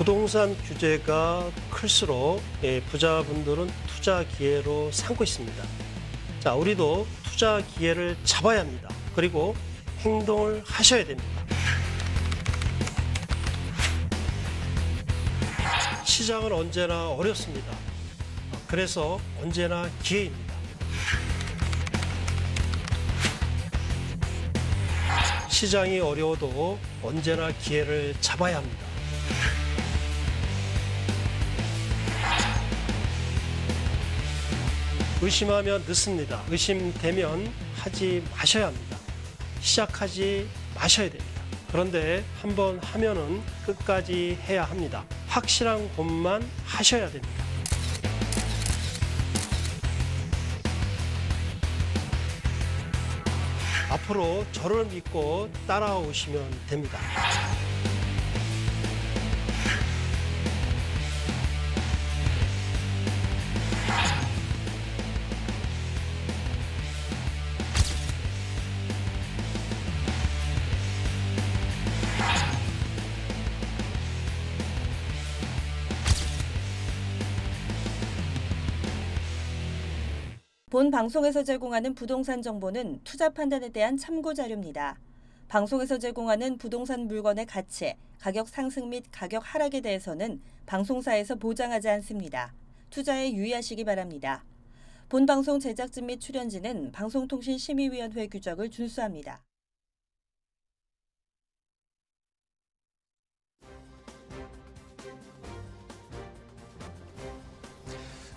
부동산 규제가 클수록 부자분들은 투자 기회로 삼고 있습니다. 자, 우리도 투자 기회를 잡아야 합니다. 그리고 행동을 하셔야 됩니다. 시장은 언제나 어렵습니다. 그래서 언제나 기회입니다. 시장이 어려워도 언제나 기회를 잡아야 합니다. 의심하면 늦습니다. 의심되면 하지 마셔야 합니다. 시작하지 마셔야 됩니다. 그런데 한번 하면은 끝까지 해야 합니다. 확실한 것만 하셔야 됩니다. 앞으로 저를 믿고 따라오시면 됩니다. 본 방송에서 제공하는 부동산 정보는 투자 판단에 대한 참고 자료입니다. 방송에서 제공하는 부동산 물건의 가치, 가격 상승 및 가격 하락에 대해서는 방송사에서 보장하지 않습니다. 투자에 유의하시기 바랍니다. 본 방송 제작진 및 출연진은 방송통신심의위원회 규정을 준수합니다.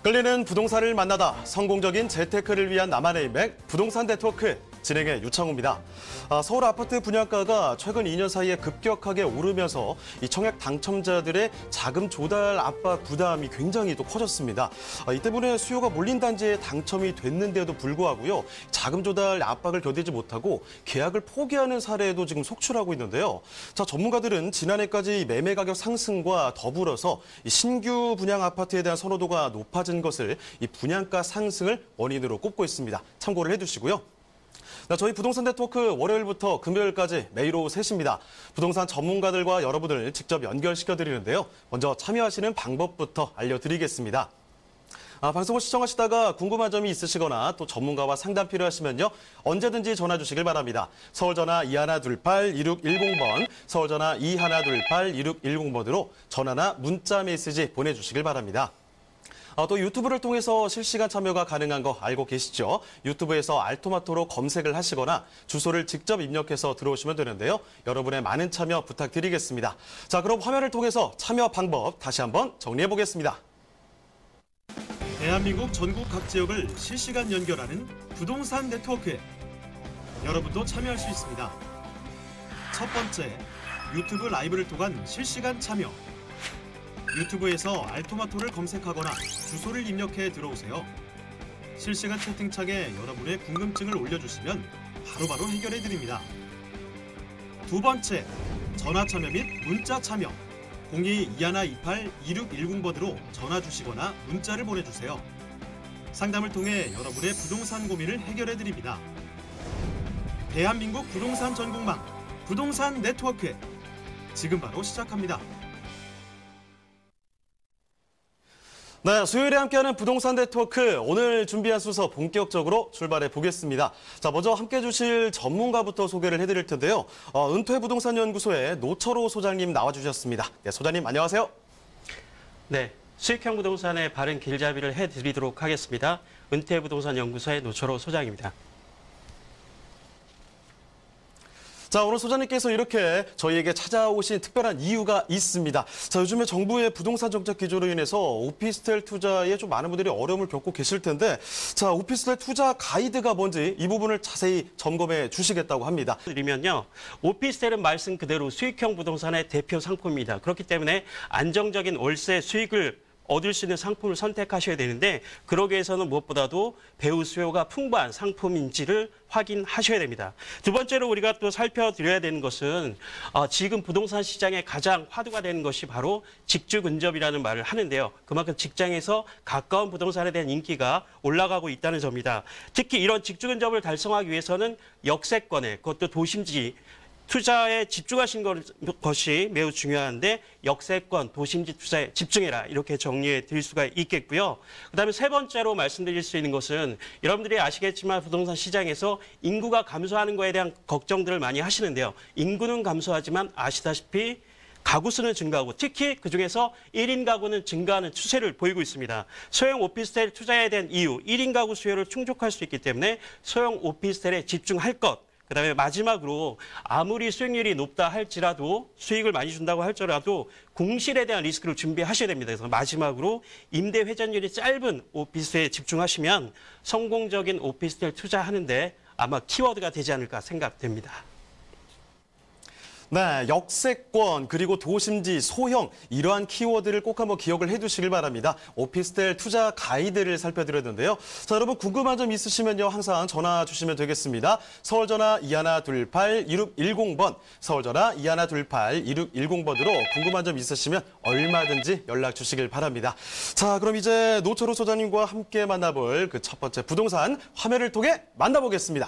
끌리는 부동산을 만나다 성공적인 재테크를 위한 나만의 인맥 부동산 네트워크 진행의 유창호입니다. 서울 아파트 분양가가 최근 2년 사이에 급격하게 오르면서 이 청약 당첨자들의 자금 조달 압박 부담이 굉장히 또 커졌습니다. 이 때문에 수요가 몰린 단지에 당첨이 됐는데도 불구하고요. 자금 조달 압박을 견디지 못하고 계약을 포기하는 사례도 지금 속출하고 있는데요. 자, 전문가들은 지난해까지 매매 가격 상승과 더불어서 이 신규 분양 아파트에 대한 선호도가 높아진 것을 이 분양가 상승을 원인으로 꼽고 있습니다. 참고를 해두시고요. 저희 부동산 네트워크 월요일부터 금요일까지 매일 오후 3시입니다. 부동산 전문가들과 여러분을 직접 연결시켜드리는데요. 먼저 참여하시는 방법부터 알려드리겠습니다. 방송을 시청하시다가 궁금한 점이 있으시거나 또 전문가와 상담 필요하시면요. 언제든지 전화 주시길 바랍니다. 서울전화 2128-2610번, 서울전화 2128-2610번으로 전화나 문자 메시지 보내주시길 바랍니다. 또 유튜브를 통해서 실시간 참여가 가능한 거 알고 계시죠? 유튜브에서 알토마토로 검색을 하시거나 주소를 직접 입력해서 들어오시면 되는데요. 여러분의 많은 참여 부탁드리겠습니다. 자, 그럼 화면을 통해서 참여 방법 다시 한번 정리해 보겠습니다. 대한민국 전국 각 지역을 실시간 연결하는 부동산 네트워크에 여러분도 참여할 수 있습니다. 첫 번째, 유튜브 라이브를 통한 실시간 참여. 유튜브에서 알토마토를 검색하거나 주소를 입력해 들어오세요. 실시간 채팅창에 여러분의 궁금증을 올려주시면 바로바로 해결해 드립니다. 두 번째, 전화 참여 및 문자 참여. 02-2128-2610번으로 전화 주시거나 문자를 보내주세요. 상담을 통해 여러분의 부동산 고민을 해결해 드립니다. 대한민국 부동산 전국망 부동산 네트워크 지금 바로 시작합니다. 네, 수요일에 함께하는 부동산 네트워크 오늘 준비한 순서 본격적으로 출발해 보겠습니다. 자, 먼저 함께해 주실 전문가부터 소개를 해드릴 텐데요. 은퇴부동산연구소의 노철호 소장님 나와주셨습니다. 네, 소장님 안녕하세요. 네, 수익형 부동산의 바른 길잡이를 해드리도록 하겠습니다. 은퇴부동산연구소의 노철호 소장입니다. 자, 오늘 소장님께서 이렇게 저희에게 찾아오신 특별한 이유가 있습니다. 자, 요즘에 정부의 부동산 정책 기조로 인해서 오피스텔 투자에 좀 많은 분들이 어려움을 겪고 계실 텐데, 자, 오피스텔 투자 가이드가 뭔지 이 부분을 자세히 점검해 주시겠다고 합니다. 드리면요, 오피스텔은 말씀 그대로 수익형 부동산의 대표 상품입니다. 그렇기 때문에 안정적인 월세 수익을 얻을 수 있는 상품을 선택하셔야 되는데, 그러기 위해서는 무엇보다도 배우 수요가 풍부한 상품인지를 확인하셔야 됩니다. 두 번째로 우리가 또 살펴드려야 되는 것은 지금 부동산 시장에 가장 화두가 되는 것이 바로 직주근접이라는 말을 하는데요. 그만큼 직장에서 가까운 부동산에 대한 인기가 올라가고 있다는 점입니다. 특히 이런 직주근접을 달성하기 위해서는 역세권에, 그것도 도심지 투자에 집중하신 것이 매우 중요한데 역세권, 도심지 투자에 집중해라 이렇게 정리해 드릴 수가 있겠고요. 그다음에 세 번째로 말씀드릴 수 있는 것은 여러분들이 아시겠지만 부동산 시장에서 인구가 감소하는 거에 대한 걱정들을 많이 하시는데요. 인구는 감소하지만 아시다시피 가구 수는 증가하고 특히 그중에서 1인 가구는 증가하는 추세를 보이고 있습니다. 소형 오피스텔 투자에 대한 이유, 1인 가구 수요를 충족할 수 있기 때문에 소형 오피스텔에 집중할 것. 그다음에 마지막으로 아무리 수익률이 높다 할지라도 수익을 많이 준다고 할지라도 공실에 대한 리스크를 준비하셔야 됩니다. 그래서 마지막으로 임대 회전율이 짧은 오피스에 집중하시면 성공적인 오피스텔 투자하는데 아마 키워드가 되지 않을까 생각됩니다. 네, 역세권 그리고 도심지, 소형 이러한 키워드를 꼭 한번 기억을 해두시길 바랍니다. 오피스텔 투자 가이드를 살펴드렸는데요. 자, 여러분 궁금한 점 있으시면요. 항상 전화 주시면 되겠습니다. 서울전화 2128-2610번, 서울전화 2128-2610번으로 궁금한 점 있으시면 얼마든지 연락 주시길 바랍니다. 자, 그럼 이제 노철우 소장님과 함께 만나볼 그 첫 번째 부동산 화면을 통해 만나보겠습니다.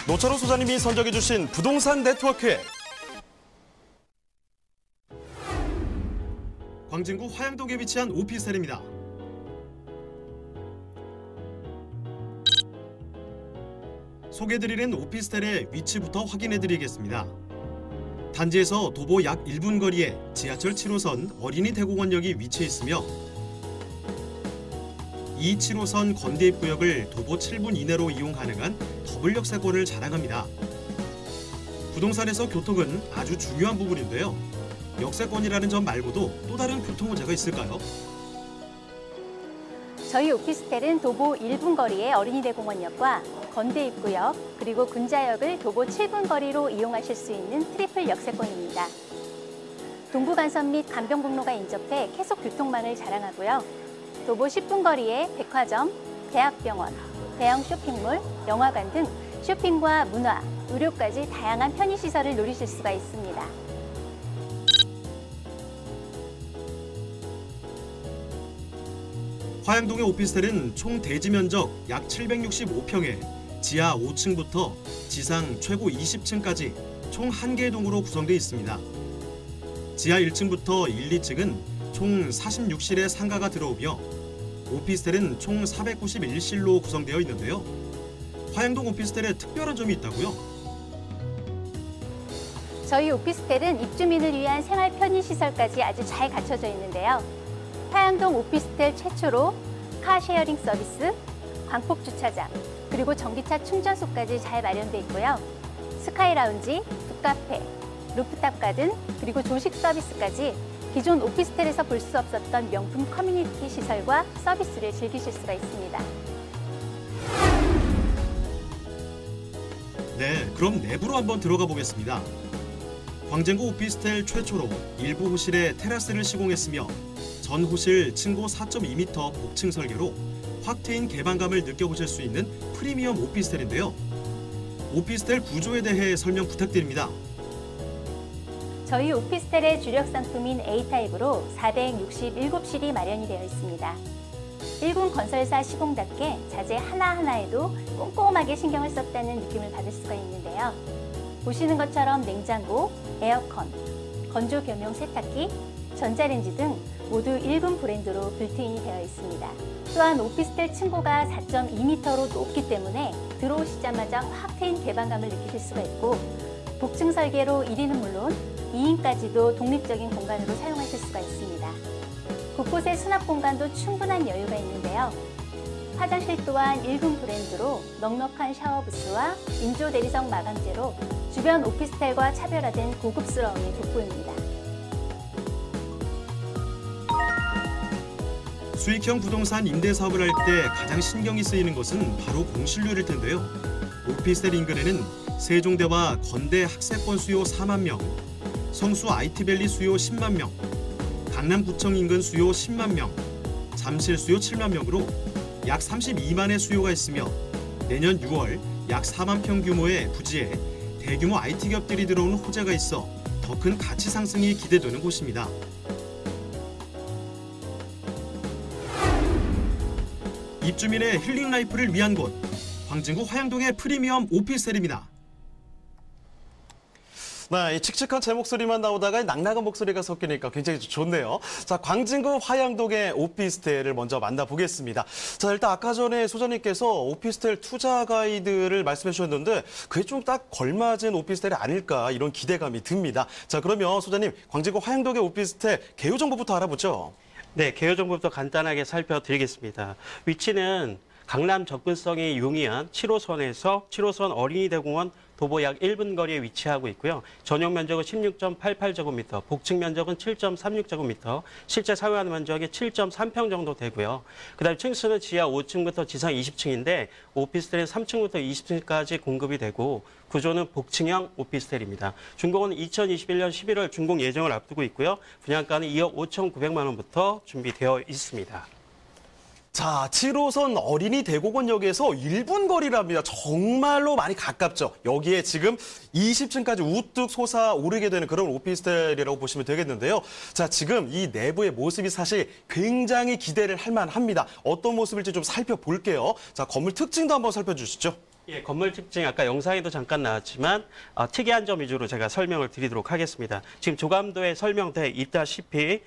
노철우 소장님이 선정해 주신 부동산 네트워크. 광진구 화양동에 위치한 오피스텔입니다. 소개드리는 오피스텔의 위치부터 확인해드리겠습니다. 단지에서 도보 약 1분 거리에 지하철 7호선 어린이 대공원역이 위치해 있으며 이 7호선 건대입구역을 도보 7분 이내로 이용 가능한 더블 역세권을 자랑합니다. 부동산에서 교통은 아주 중요한 부분인데요. 역세권이라는 점 말고도 또 다른 교통 문제가 있을까요? 저희 오피스텔은 도보 1분 거리의 어린이대공원역과 건대입구역 그리고 근자역을 도보 7분 거리로 이용하실 수 있는 트리플 역세권입니다. 동부간선 및 간병북로가 인접해 계속 교통망을 자랑하고요. 도보 10분 거리에 백화점, 대학병원, 대형 쇼핑몰, 영화관 등 쇼핑과 문화, 의료까지 다양한 편의시설을 누리실 수가 있습니다. 화양동의 오피스텔은 총 대지 면적 약 765평에 지하 5층부터 지상 최고 20층까지 총 1개의 동으로 구성되어 있습니다. 지하 1층부터 1, 2층은 총 46실의 상가가 들어오며 오피스텔은 총 491실로 구성되어 있는데요. 화양동 오피스텔에 특별한 점이 있다고요? 저희 오피스텔은 입주민을 위한 생활 편의시설까지 아주 잘 갖춰져 있는데요. 화양동 오피스텔 최초로 카쉐어링 서비스, 광폭 주차장, 그리고 전기차 충전소까지 잘 마련돼 있고요. 스카이 라운지, 북카페, 루프탑 가든, 그리고 조식 서비스까지 기존 오피스텔에서 볼 수 없었던 명품 커뮤니티 시설과 서비스를 즐기실 수가 있습니다. 네, 그럼 내부로 한번 들어가 보겠습니다. 광진구 오피스텔 최초로 일부 호실에 테라스를 시공했으며 전 호실 층고 4.2m 복층 설계로 확 트인 개방감을 느껴보실 수 있는 프리미엄 오피스텔인데요. 오피스텔 구조에 대해 설명 부탁드립니다. 저희 오피스텔의 주력 상품인 A타입으로 467실이 마련이 되어 있습니다. 1군 건설사 시공답게 자재 하나하나에도 꼼꼼하게 신경을 썼다는 느낌을 받을 수가 있는데요. 보시는 것처럼 냉장고, 에어컨, 건조 겸용 세탁기, 전자레인지 등 모두 1군 브랜드로 빌트인이 되어 있습니다. 또한 오피스텔 층고가 4.2m로 높기 때문에 들어오시자마자 확 트인 개방감을 느끼실 수가 있고 복층 설계로 1인은 물론 2인까지도 독립적인 공간으로 사용하실 수가 있습니다. 곳곳에 수납 공간도 충분한 여유가 있는데요. 화장실 또한 1군 브랜드로 넉넉한 샤워 부스와 인조 대리석 마감재로 주변 오피스텔과 차별화된 고급스러움이 돋보입니다. 수익형 부동산 임대 사업을 할 때 가장 신경이 쓰이는 것은 바로 공실률일 텐데요. 오피스텔 인근에는 세종대와 건대 학세권 수요 4만 명, 성수 IT밸리 수요 10만 명, 강남구청 인근 수요 10만 명, 잠실 수요 7만 명으로 약 32만의 수요가 있으며 내년 6월 약 4만 평 규모의 부지에 대규모 IT 기업들이 들어오는 호재가 있어 더 큰 가치 상승이 기대되는 곳입니다. 입주민의 힐링 라이프를 위한 곳, 광진구 화양동의 프리미엄 오피스텔입니다. 네, 이 칙칙한 제 목소리만 나오다가 낭낭한 목소리가 섞이니까 굉장히 좋네요. 자, 광진구 화양동의 오피스텔을 먼저 만나보겠습니다. 자, 일단 아까 전에 소장님께서 오피스텔 투자 가이드를 말씀해 주셨는데 그게 좀 딱 걸맞은 오피스텔이 아닐까 이런 기대감이 듭니다. 자, 그러면 소장님, 광진구 화양동의 오피스텔 개요 정보부터 알아보죠. 네, 개요 정보부터 간단하게 살펴드리겠습니다. 위치는 강남 접근성이 용이한 7호선에서 7호선 어린이대공원 도보 약 1분 거리에 위치하고 있고요. 전용 면적은 16.88제곱미터, 복층 면적은 7.36제곱미터, 실제 사용하는 면적이 7.3평 정도 되고요. 그다음에 층수는 지하 5층부터 지상 20층인데 오피스텔은 3층부터 20층까지 공급이 되고 구조는 복층형 오피스텔입니다. 준공은 2021년 11월 준공 예정을 앞두고 있고요. 분양가는 2억 5,900만 원부터 준비되어 있습니다. 자, 7호선 어린이 대공원역에서 1분 거리랍니다. 정말로 많이 가깝죠. 여기에 지금 20층까지 우뚝 솟아오르게 되는 그런 오피스텔이라고 보시면 되겠는데요. 자, 지금 이 내부의 모습이 사실 굉장히 기대를 할 만합니다. 어떤 모습일지 좀 살펴볼게요. 자, 건물 특징도 한번 살펴주시죠. 예, 건물 특징 아까 영상에도 잠깐 나왔지만 특이한 점 위주로 제가 설명을 드리도록 하겠습니다. 지금 조감도에 설명돼 있다시피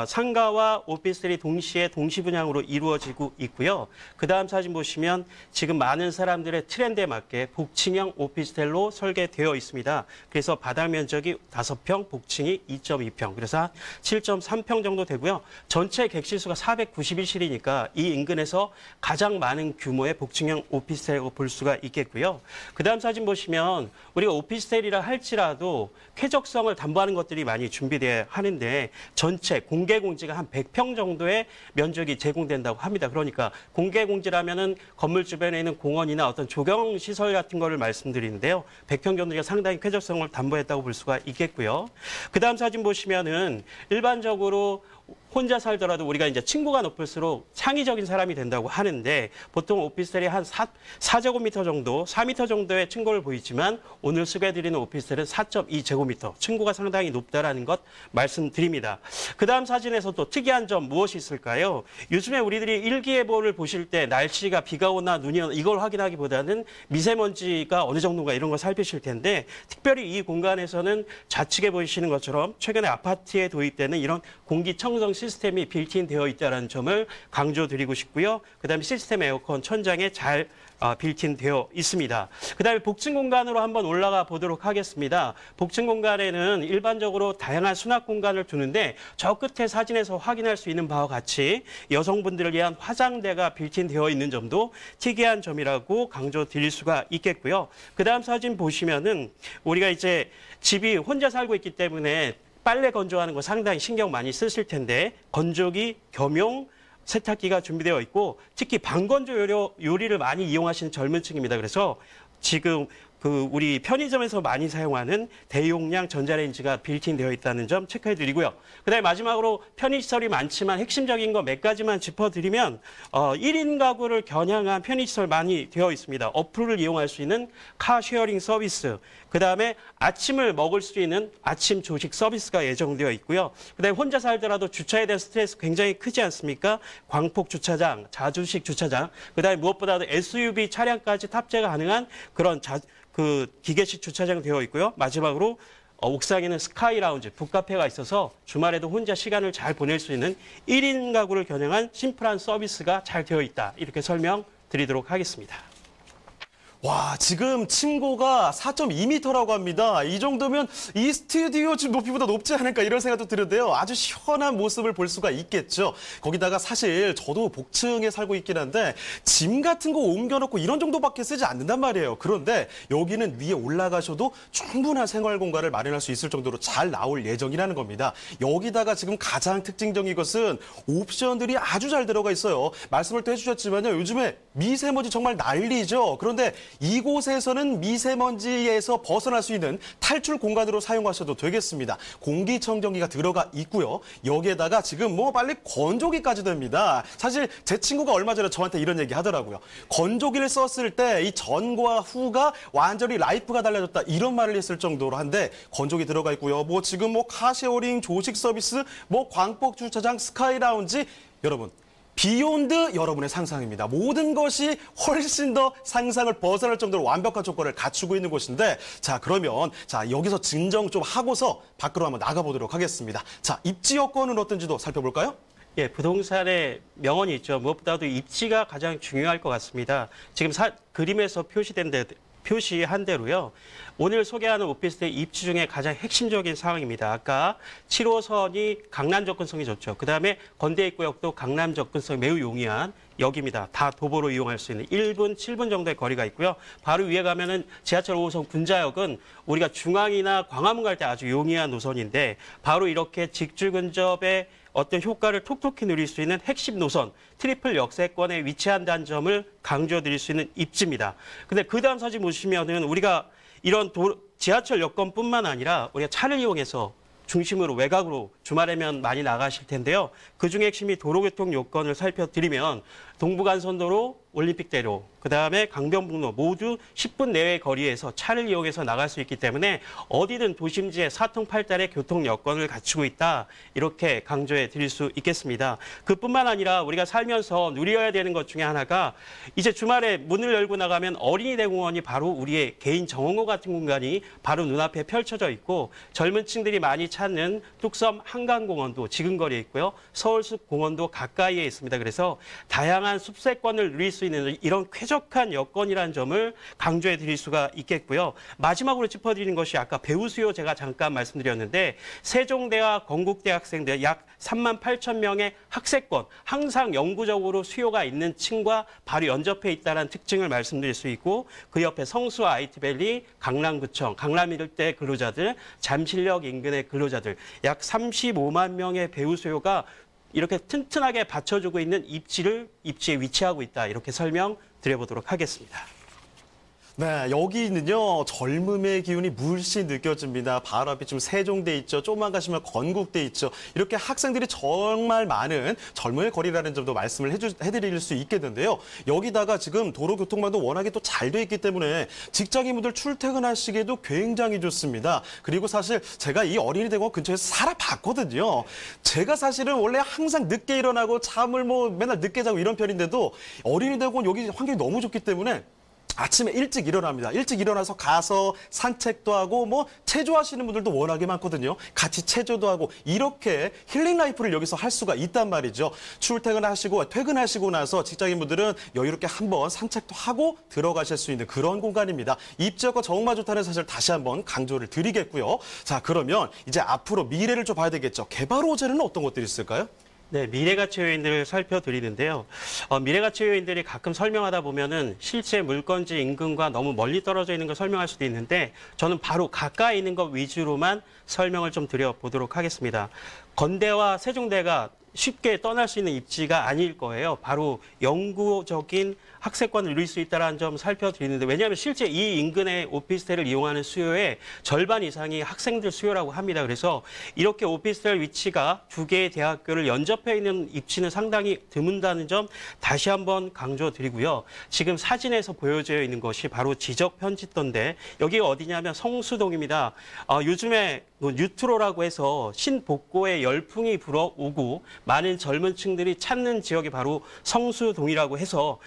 상가와 오피스텔이 동시에 동시 분양으로 이루어지고 있고요. 그 다음 사진 보시면 지금 많은 사람들의 트렌드에 맞게 복층형 오피스텔로 설계되어 있습니다. 그래서 바닥 면적이 5평, 복층이 2.2평, 그래서 7.3평 정도 되고요. 전체 객실수가 491실이니까 이 인근에서 가장 많은 규모의 복층형 오피스텔이라고 볼 수가 있겠고요. 그 다음 사진 보시면 우리가 오피스텔이라 할지라도 쾌적성을 담보하는 것들이 많이 준비되어야 하는데 전체 공개 공지가 한 100평 정도의 면적이 제공된다고 합니다. 그러니까 공개 공지라면은 건물 주변에 있는 공원이나 어떤 조경 시설 같은 거를 말씀드리는데요. 100평 정도가 상당히 쾌적성을 담보했다고 볼 수가 있겠고요. 그 다음 사진 보시면은 일반적으로 혼자 살더라도 우리가 이제 층고가 높을수록 창의적인 사람이 된다고 하는데 보통 오피스텔이 한 4제곱미터 정도, 4m 정도의 층고를 보이지만 오늘 소개해드리는 오피스텔은 4.2제곱미터, 층고가 상당히 높다라는 것 말씀드립니다. 그 다음 사진에서 또 특이한 점 무엇이 있을까요? 요즘에 우리들이 일기예보를 보실 때 날씨가 비가 오나 눈이 오나 이걸 확인하기보다는 미세먼지가 어느 정도인가 이런 걸 살피실 텐데 특별히 이 공간에서는 좌측에 보이시는 것처럼 최근에 아파트에 도입되는 이런 공기청정 시스템이 빌트인 되어 있다는 점을 강조드리고 싶고요. 그다음에 시스템 에어컨 천장에 잘 빌트인 되어 있습니다. 그다음에 복층 공간으로 한번 올라가 보도록 하겠습니다. 복층 공간에는 일반적으로 다양한 수납 공간을 두는데 저 끝에 사진에서 확인할 수 있는 바와 같이 여성분들을 위한 화장대가 빌트인 되어 있는 점도 특이한 점이라고 강조드릴 수가 있겠고요. 그다음 사진 보시면은 우리가 이제 집이 혼자 살고 있기 때문에 빨래 건조하는 거 상당히 신경 많이 쓰실 텐데 건조기, 겸용, 세탁기가 준비되어 있고 특히 방건조 요리를 많이 이용하시는 젊은 층입니다. 그래서 지금 우리 편의점에서 많이 사용하는 대용량 전자레인지가 빌트인 되어 있다는 점 체크해드리고요. 그다음에 마지막으로 편의시설이 많지만 핵심적인 거 몇 가지만 짚어드리면 1인 가구를 겨냥한 편의시설 많이 되어 있습니다. 어플을 이용할 수 있는 카쉐어링 서비스, 그다음에 아침을 먹을 수 있는 아침 조식 서비스가 예정되어 있고요. 그다음에 혼자 살더라도 주차에 대한 스트레스 굉장히 크지 않습니까? 광폭 주차장, 자주식 주차장, 그다음에 무엇보다도 SUV 차량까지 탑재가 가능한 그런 기계식 주차장 되어 있고요. 마지막으로 옥상에는 스카이 라운지, 북카페가 있어서 주말에도 혼자 시간을 잘 보낼 수 있는 1인 가구를 겨냥한 심플한 서비스가 잘 되어 있다. 이렇게 설명드리도록 하겠습니다. 와, 지금 층고가 4.2m라고 합니다. 이 정도면 이 스튜디오 집 높이보다 높지 않을까 이런 생각도 드는데요. 아주 시원한 모습을 볼 수가 있겠죠. 거기다가 사실 저도 복층에 살고 있긴 한데 짐 같은 거 옮겨놓고 이런 정도밖에 쓰지 않는단 말이에요. 그런데 여기는 위에 올라가셔도 충분한 생활 공간을 마련할 수 있을 정도로 잘 나올 예정이라는 겁니다. 여기다가 지금 가장 특징적인 것은 옵션들이 아주 잘 들어가 있어요. 말씀을 또 해주셨지만요. 요즘에 미세먼지 정말 난리죠. 그런데 이곳에서는 미세먼지에서 벗어날 수 있는 탈출 공간으로 사용하셔도 되겠습니다. 공기청정기가 들어가 있고요. 여기에다가 지금 뭐 빨리 건조기까지 됩니다. 사실 제 친구가 얼마 전에 저한테 이런 얘기 하더라고요. 건조기를 썼을 때 이 전과 후가 완전히 라이프가 달라졌다 이런 말을 했을 정도로 한데 건조기 들어가 있고요. 뭐 지금 뭐 카쉐어링, 조식 서비스, 뭐 광복 주차장, 스카이 라운지 여러분 비욘드 여러분의 상상입니다. 모든 것이 훨씬 더 상상을 벗어날 정도로 완벽한 조건을 갖추고 있는 곳인데 자 그러면 자 여기서 진정 좀 하고서 밖으로 한번 나가보도록 하겠습니다. 자 입지 여건은 어떤지도 살펴볼까요? 예, 부동산의 명언이 있죠. 무엇보다도 입지가 가장 중요할 것 같습니다. 지금 그림에서 표시한 대로요. 오늘 소개하는 오피스텔 입지 중에 가장 핵심적인 상황입니다. 아까 7호선이 강남 접근성이 좋죠. 그다음에 건대입구역도 강남 접근성이 매우 용이한 역입니다. 다 도보로 이용할 수 있는 1분, 7분 정도의 거리가 있고요. 바로 위에 가면은 지하철 5호선 분자역은 우리가 중앙이나 광화문 갈 때 아주 용이한 노선인데 바로 이렇게 직주 근접에 어떤 효과를 톡톡히 누릴 수 있는 핵심 노선, 트리플 역세권에 위치한다는 점을 강조드릴 수 있는 입지입니다. 근데 그 다음 사진 보시면은 우리가 이런 지하철 여건뿐만 아니라 우리가 차를 이용해서 중심으로 외곽으로 주말에면 많이 나가실 텐데요. 그중에 핵심이 도로교통 요건을 살펴드리면 동부간선도로, 올림픽대로, 그다음에 강변북로 모두 10분 내외의 거리에서 차를 이용해서 나갈 수 있기 때문에 어디든 도심지의 사통팔달의 교통 여건을 갖추고 있다. 이렇게 강조해 드릴 수 있겠습니다. 그뿐만 아니라 우리가 살면서 누려야 되는 것 중에 하나가 이제 주말에 문을 열고 나가면 어린이대공원이 바로 우리의 개인 정원고 같은 공간이 바로 눈앞에 펼쳐져 있고 젊은 층들이 많이 찾는 뚝섬 한강공원도 지근거리에 있고요. 서울숲공원도 가까이에 있습니다. 그래서 다양한 숲세권을 누릴 수 있는 이런 쾌적한 여건이라는 점을 강조해 드릴 수가 있겠고요. 마지막으로 짚어드리는 것이 아까 배우 수요 제가 잠깐 말씀드렸는데 세종대와 건국대 학생들 약 3만 8천 명의 학세권, 항상 영구적으로 수요가 있는 층과 바로 연접해 있다는 특징을 말씀드릴 수 있고 그 옆에 성수 IT밸리, 강남구청, 강남 일대 근로자들, 잠실역 인근의 근로자들 약 35만 명의 배우 수요가 이렇게 튼튼하게 받쳐주고 있는 입지에 위치하고 있다. 이렇게 설명드려보도록 하겠습니다. 네, 여기는요 젊음의 기운이 물씬 느껴집니다. 바로 앞에 좀 세종대 있죠. 조금만 가시면 건국대 있죠. 이렇게 학생들이 정말 많은 젊음의 거리라는 점도 말씀을 해드릴 수 있겠는데요. 여기다가 지금 도로교통망도 워낙에 또 잘 돼 있기 때문에 직장인분들 출퇴근하시기에도 굉장히 좋습니다. 그리고 사실 제가 이 어린이대공원 근처에서 살아봤거든요. 제가 사실은 원래 항상 늦게 일어나고 잠을 뭐 맨날 늦게 자고 이런 편인데도 어린이대공원 여기 환경이 너무 좋기 때문에 아침에 일찍 일어납니다. 일찍 일어나서 가서 산책도 하고 뭐 체조하시는 분들도 워낙에 많거든요. 같이 체조도 하고 이렇게 힐링 라이프를 여기서 할 수가 있단 말이죠. 출퇴근하시고 퇴근하시고 나서 직장인분들은 여유롭게 한번 산책도 하고 들어가실 수 있는 그런 공간입니다. 입지역과 정말 좋다는 사실 다시 한번 강조를 드리겠고요. 자, 그러면 이제 앞으로 미래를 좀 봐야 되겠죠. 개발 호재는 어떤 것들이 있을까요? 네, 미래가치 요인들을 살펴드리는데요. 미래가치 요인들이 가끔 설명하다 보면은 실제 물건지 인근과 너무 멀리 떨어져 있는 걸 설명할 수도 있는데 저는 바로 가까이 있는 것 위주로만 설명을 좀 드려보도록 하겠습니다. 건대와 세종대가 쉽게 떠날 수 있는 입지가 아닐 거예요. 바로 영구적인 학세권을 누릴 수 있다는 점 살펴드리는데 왜냐하면 실제 이 인근의 오피스텔을 이용하는 수요의 절반 이상이 학생들 수요라고 합니다. 그래서 이렇게 오피스텔 위치가 두 개의 대학교를 연접해 있는 입지는 상당히 드문다는 점 다시 한번 강조드리고요. 지금 사진에서 보여져 있는 것이 바로 지적 편집도인데 여기가 어디냐면 성수동입니다. 요즘에 뉴트로라고 해서 신복고에 열풍이 불어오고 많은 젊은 층들이 찾는 지역이 바로 성수동이라고 해서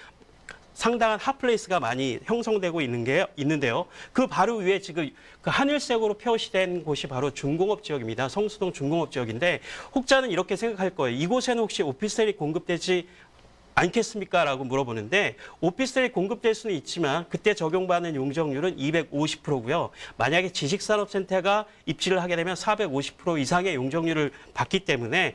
상당한 핫플레이스가 많이 형성되고 있는데요. 그 바로 위에 지금 그 하늘색으로 표시된 곳이 바로 중공업 지역입니다. 성수동 중공업 지역인데 혹자는 이렇게 생각할 거예요. 이곳에는 혹시 오피스텔이 공급되지 않겠습니까? 라고 물어보는데 오피스텔이 공급될 수는 있지만 그때 적용받는 용적률은 250%고요. 만약에 지식산업센터가 입지를 하게 되면 450% 이상의 용적률을 받기 때문에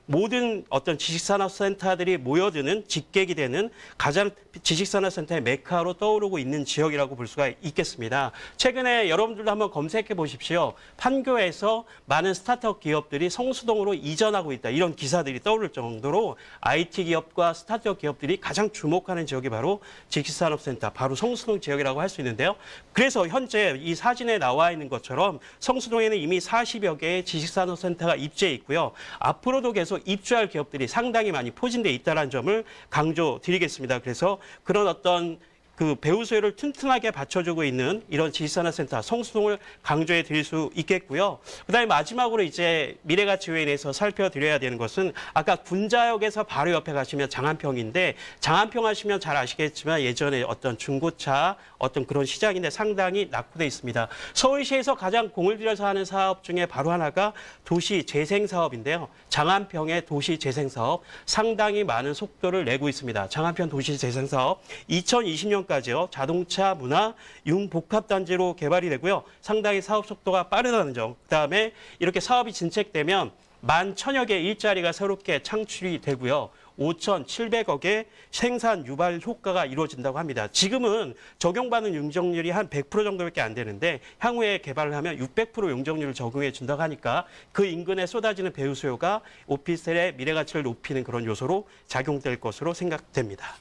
모든 어떤 지식산업센터들이 모여드는 직객이 되는 가장 지식산업센터의 메카로 떠오르고 있는 지역이라고 볼 수가 있겠습니다. 최근에 여러분들도 한번 검색해 보십시오. 판교에서 많은 스타트업 기업들이 성수동으로 이전하고 있다. 이런 기사들이 떠오를 정도로 IT 기업과 기업들과 스타트업 기업들이 가장 주목하는 지역이 바로 지식산업센터, 바로 성수동 지역이라고 할 수 있는데요. 그래서 현재 이 사진에 나와 있는 것처럼 성수동에는 이미 40여 개의 지식산업센터가 입주해 있고요. 앞으로도 계속 입주할 기업들이 상당히 많이 포진돼 있다는 점을 강조드리겠습니다. 그래서 그런 어떤 그 배우 수요를 튼튼하게 받쳐주고 있는 이런 지식산업센터 성수동을 강조해 드릴 수 있겠고요. 그다음에 마지막으로 이제 미래가치회의에서 살펴드려야 되는 것은 아까 군자역에서 바로 옆에 가시면 장안평인데 장안평 하시면 잘 아시겠지만 예전에 어떤 중고차 어떤 그런 시장인데 상당히 낙후돼 있습니다. 서울시에서 가장 공을 들여서 하는 사업 중에 바로 하나가 도시재생사업인데요. 장안평의 도시재생사업 상당히 많은 속도를 내고 있습니다. 장안평 도시재생사업 2020년까지요. 자동차, 문화, 융복합단지로 개발이 되고요. 상당히 사업 속도가 빠르다는 점. 그다음에 이렇게 사업이 진척되면 11,000여 개의 일자리가 새롭게 창출이 되고요. 5,700억의 생산 유발 효과가 이루어진다고 합니다. 지금은 적용받는 용적률이 한 100% 정도밖에 안 되는데 향후에 개발을 하면 600% 용적률을 적용해 준다고 하니까 그 인근에 쏟아지는 배우 수요가 오피스텔의 미래 가치를 높이는 그런 요소로 작용될 것으로 생각됩니다.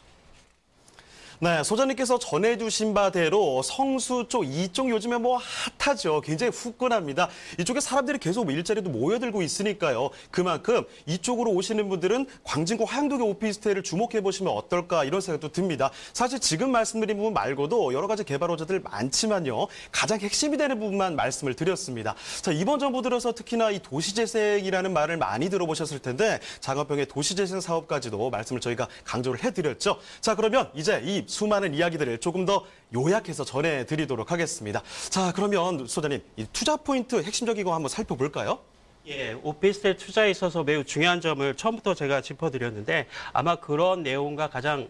네, 소장님께서 전해주신 바대로 성수 쪽 이쪽 요즘에 뭐 핫하죠. 굉장히 후끈합니다. 이쪽에 사람들이 계속 일자리도 모여들고 있으니까요. 그만큼 이쪽으로 오시는 분들은 광진구 화양동의 오피스텔을 주목해 보시면 어떨까 이런 생각도 듭니다. 사실 지금 말씀드린 부분 말고도 여러 가지 개발호재들 많지만요. 가장 핵심이 되는 부분만 말씀을 드렸습니다. 자, 이번 정부 들어서 특히나 이 도시재생이라는 말을 많이 들어보셨을 텐데 장안평의 도시재생 사업까지도 말씀을 저희가 강조를 해드렸죠. 자, 그러면 이제 이 수많은 이야기들을 조금 더 요약해서 전해드리도록 하겠습니다. 자, 그러면 소장님, 이 투자 포인트 핵심적인 거 한번 살펴볼까요? 예, 오피스텔 투자에 있어서 매우 중요한 점을 처음부터 제가 짚어드렸는데 아마 그런 내용과 가장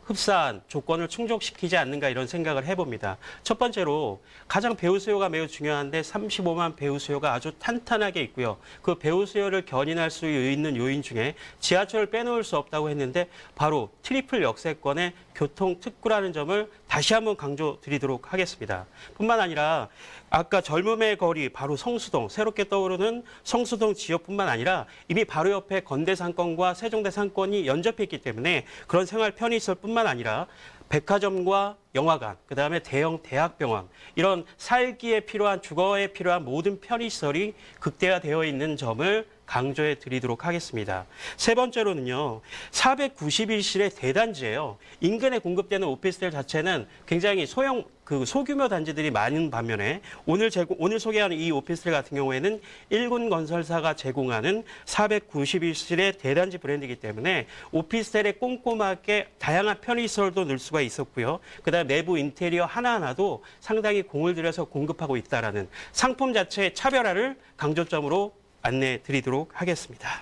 흡사한 조건을 충족시키지 않는가 이런 생각을 해봅니다. 첫 번째로 가장 배우 수요가 매우 중요한데 35만 배우 수요가 아주 탄탄하게 있고요. 그 배우 수요를 견인할 수 있는 요인 중에 지하철을 빼놓을 수 없다고 했는데 바로 트리플 역세권의 교통특구라는 점을 다시 한번 강조드리도록 하겠습니다. 뿐만 아니라 아까 젊음의 거리 바로 성수동, 새롭게 떠오르는 성수동 지역뿐만 아니라 이미 바로 옆에 건대상권과 세종대상권이 연접해 있기 때문에 그런 생활 편의시설뿐만 아니라 백화점과 영화관, 그다음에 대형 대학병원 이런 살기에 필요한 주거에 필요한 모든 편의시설이 극대화되어 있는 점을 강조해 드리도록 하겠습니다. 세 번째로는요. 491실의 대단지예요. 인근에 공급되는 오피스텔 자체는 굉장히 소규모 단지들이 많은 반면에 오늘 소개하는 이 오피스텔 같은 경우에는 1군 건설사가 제공하는 491실의 대단지 브랜드이기 때문에 오피스텔에 꼼꼼하게 다양한 편의시설도 넣을 수가 있었고요. 그다음 내부 인테리어 하나하나도 상당히 공을 들여서 공급하고 있다라는 상품 자체의 차별화를 강조점으로 안내 드리도록 하겠습니다.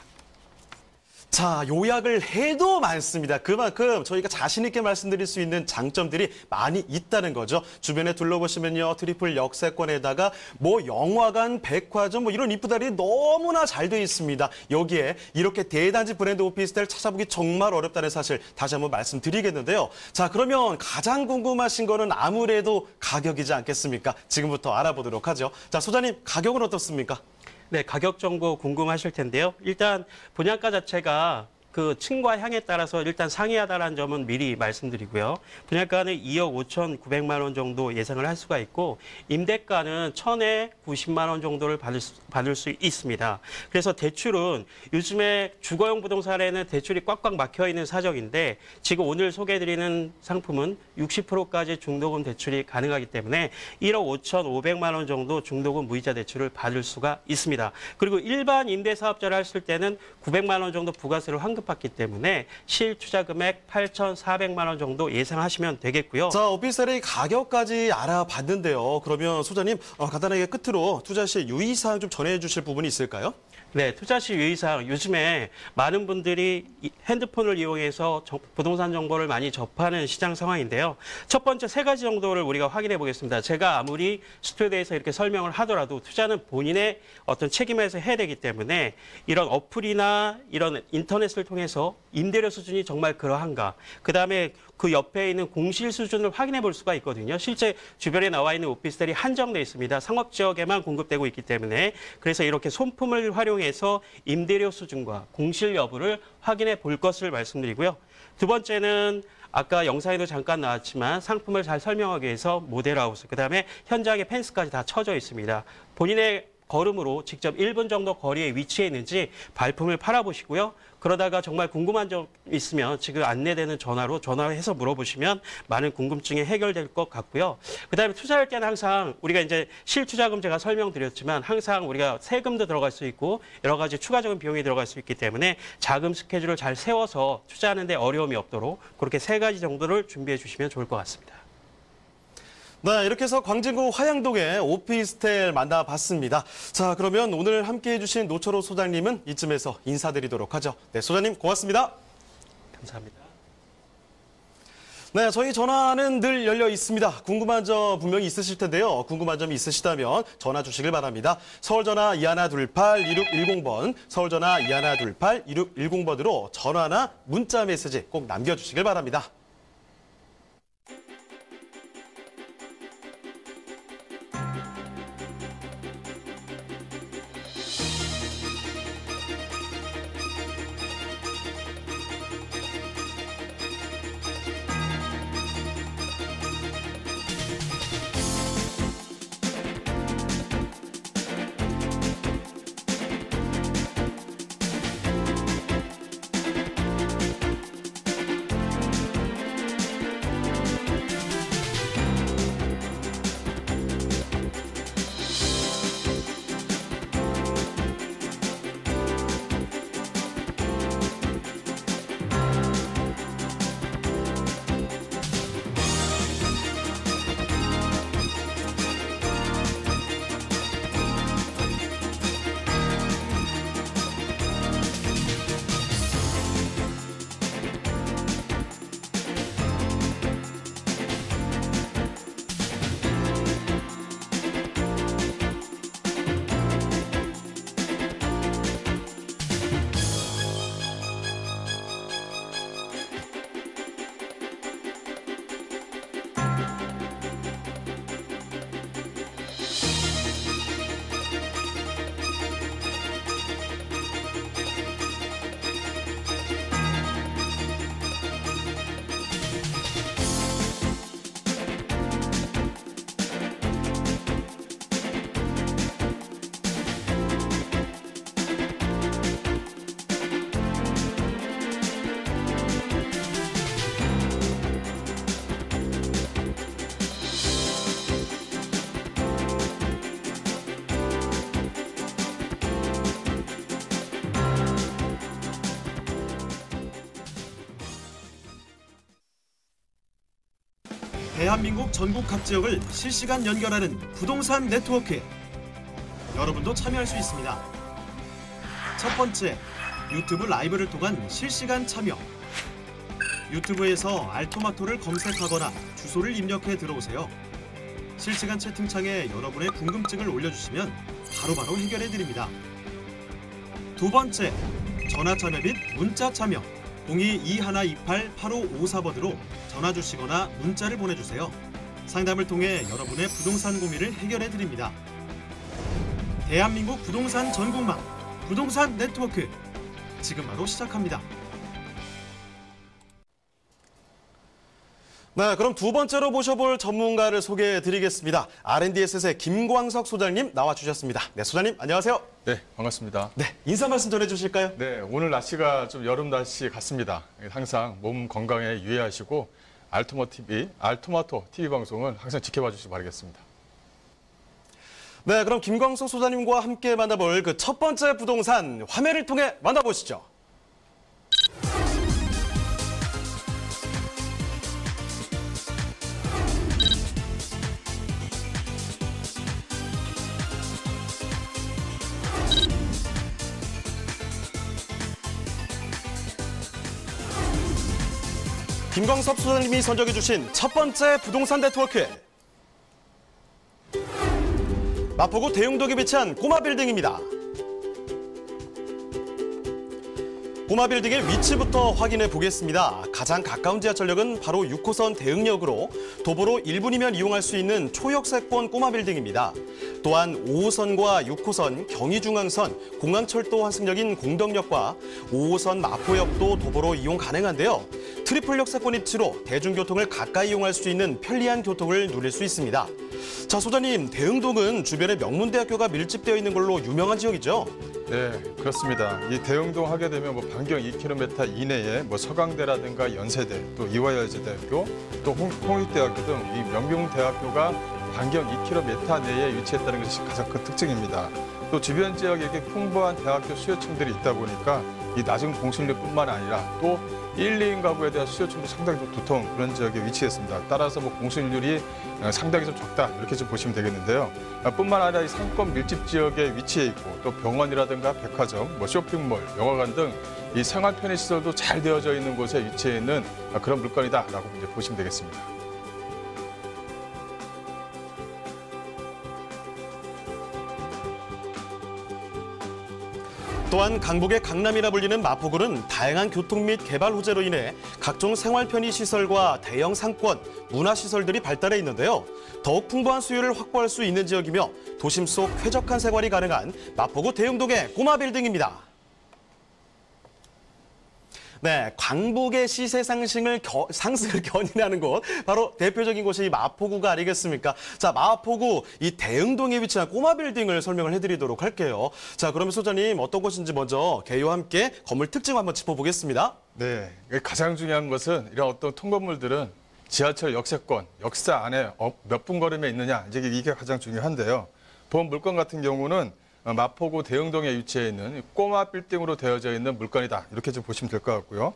자, 요약을 해도 많습니다. 그만큼 저희가 자신 있게 말씀드릴 수 있는 장점들이 많이 있다는 거죠. 주변에 둘러보시면요. 트리플 역세권에다가 뭐 영화관, 백화점 뭐 이런 이쁘다리 너무나 잘 돼 있습니다. 여기에 이렇게 대단지 브랜드 오피스텔 찾아보기 정말 어렵다는 사실 다시 한번 말씀드리겠는데요. 자, 그러면 가장 궁금하신 거는 아무래도 가격이지 않겠습니까? 지금부터 알아보도록 하죠. 자, 소장님 가격은 어떻습니까? 네, 가격 정보 궁금하실 텐데요. 일단 분양가 자체가 그 층과 향에 따라서 일단 상이하다는 점은 미리 말씀드리고요. 분양가는 2억 5,900만 원 정도 예상을 할 수가 있고 임대가는 1,000에 90만 원 정도를 받을 수 있습니다. 그래서 대출은 요즘에 주거용 부동산에는 대출이 꽉꽉 막혀 있는 사정인데 지금 오늘 소개해드리는 상품은 60%까지 중도금 대출이 가능하기 때문에 1억 5,500만 원 정도 중도금 무이자 대출을 받을 수가 있습니다. 그리고 일반 임대사업자를 했을 때는 900만 원 정도 부가세를 환급받기 때문에 실투자 금액 8,400만 원 정도 예상하시면 되겠고요. 자, 오피스텔의 가격까지 알아봤는데요. 그러면 소장님 간단하게 끝으로 투자 시 유의사항 좀 전해주실 부분이 있을까요? 네, 투자 시 유의사항. 요즘에 많은 분들이 핸드폰을 이용해서 부동산 정보를 많이 접하는 시장 상황인데요. 첫 번째 세 가지 정도를 우리가 확인해 보겠습니다. 제가 아무리 스튜디오에서 이렇게 설명을 하더라도 투자는 본인의 어떤 책임에서 해야 되기 때문에 이런 어플이나 이런 인터넷을 통해서 임대료 수준이 정말 그러한가. 그다음에 그 옆에 있는 공실 수준을 확인해 볼 수가 있거든요. 실제 주변에 나와 있는 오피스텔이 한정돼 있습니다. 상업 지역에만 공급되고 있기 때문에 그래서 이렇게 손품을 활용해서 임대료 수준과 공실 여부를 확인해 볼 것을 말씀드리고요. 두 번째는 아까 영상에도 잠깐 나왔지만 상품을 잘 설명하기 위해서 모델하우스, 그다음에 현장에 펜스까지 다 쳐져 있습니다. 본인의 걸음으로 직접 1분 정도 거리에 위치해 있는지 발품을 팔아보시고요. 그러다가 정말 궁금한 점 있으면 지금 안내되는 전화로 전화해서 물어보시면 많은 궁금증이 해결될 것 같고요. 그다음에 투자할 때는 항상 우리가 이제 실투자금 제가 설명드렸지만 항상 우리가 세금도 들어갈 수 있고 여러 가지 추가적인 비용이 들어갈 수 있기 때문에 자금 스케줄을 잘 세워서 투자하는 데 어려움이 없도록 그렇게 3가지 정도를 준비해 주시면 좋을 것 같습니다. 네, 이렇게 해서 광진구 화양동의 오피스텔 만나봤습니다. 자, 그러면 오늘 함께해 주신 노철호 소장님은 이쯤에서 인사드리도록 하죠. 네, 소장님 고맙습니다. 감사합니다. 네, 저희 전화는 늘 열려 있습니다. 궁금한 점 분명히 있으실 텐데요. 궁금한 점이 있으시다면 전화 주시길 바랍니다. 서울전화 2128-2610번, 서울전화 2128-2610번으로 전화나 문자 메시지 꼭 남겨주시길 바랍니다. 대한민국 전국 각 지역을 실시간 연결하는 부동산 네트워크. 여러분도 참여할 수 있습니다. 첫 번째, 유튜브 라이브를 통한 실시간 참여. 유튜브에서 알토마토를 검색하거나 주소를 입력해 들어오세요. 실시간 채팅창에 여러분의 궁금증을 올려주시면 바로바로 해결해 드립니다. 두 번째, 전화 참여 및 문자 참여. 02-2128-8554번으로 전화 주시거나 문자를 보내주세요. 상담을 통해 여러분의 부동산 고민을 해결해 드립니다. 대한민국 부동산 전국망 부동산 네트워크, 지금 바로 시작합니다. 네, 그럼 두 번째로 모셔볼 전문가를 소개해 드리겠습니다. R&D에셋의 김광석 소장님 나와주셨습니다. 네, 소장님 안녕하세요. 네, 반갑습니다. 네, 인사 말씀 전해주실까요? 네, 오늘 날씨가 좀 여름 날씨 같습니다. 항상 몸 건강에 유의하시고 알토마토 TV 방송을 항상 지켜봐 주시기 바라겠습니다. 네, 그럼 김광석 소장님과 함께 만나볼 그 첫 번째 부동산 화면을 통해 만나보시죠. 김광석 소장님이 선정해 주신 첫 번째 부동산 네트워크. 마포구 대흥동에 위치한 꼬마 빌딩입니다. 꼬마 빌딩의 위치부터 확인해 보겠습니다. 가장 가까운 지하철역은 바로 6호선 대흥역으로 도보로 1분이면 이용할 수 있는 초역세권 꼬마 빌딩입니다. 또한 5호선과 6호선 경의중앙선 공항철도 환승역인 공덕역과 5호선 마포역도 도보로 이용 가능한데요. 트리플 역세권 입지로 대중교통을 가까이 이용할 수 있는 편리한 교통을 누릴 수 있습니다. 자, 소장님, 대흥동은 주변에 명문대학교가 밀집되어 있는 걸로 유명한 지역이죠? 네, 그렇습니다. 이 대흥동 하게 되면 반경 2km 이내에 서강대라든가 연세대, 또 이화여자대학교, 또 홍익대학교 등 이 명문대학교가 반경 2km 내에 위치했다는 것이 가장 큰 특징입니다. 또 주변 지역에 풍부한 대학교 수요층들이 있다 보니까 이 낮은 공실률뿐만 아니라 또 1, 2인 가구에 대한 수요층도 상당히 좀 두터운 그런 지역에 위치했습니다. 따라서 공실률이 상당히 좀 적다 이렇게 좀 보시면 되겠는데요. 뿐만 아니라 이 상권 밀집 지역에 위치해 있고 또 병원이라든가 백화점, 쇼핑몰, 영화관 등 이 생활 편의 시설도 잘 되어져 있는 곳에 위치해 있는 그런 물건이다라고 이제 보시면 되겠습니다. 또한 강북의 강남이라 불리는 마포구는 다양한 교통 및 개발 호재로 인해 각종 생활 편의 시설과 대형 상권, 문화 시설들이 발달해 있는데요. 더욱 풍부한 수요를 확보할 수 있는 지역이며 도심 속 쾌적한 생활이 가능한 마포구 대흥동의 꼬마 빌딩입니다. 네, 광북의 시세 상승을 견인하는 곳, 바로 대표적인 곳이 이 마포구가 아니겠습니까? 자, 마포구 이 대흥동에 위치한 꼬마 빌딩을 설명을 해드리도록 할게요. 자, 그러면 소장님 어떤 곳인지 먼저 개요와 함께 건물 특징 한번 짚어보겠습니다. 네, 가장 중요한 것은 이런 어떤 통건물들은 지하철 역세권, 역사 안에 몇 분 걸음에 있느냐, 이게 가장 중요한데요. 본 물건 같은 경우는 마포구 대흥동에 위치해 있는 꼬마 빌딩으로 되어져 있는 물건이다. 이렇게 좀 보시면 될 것 같고요.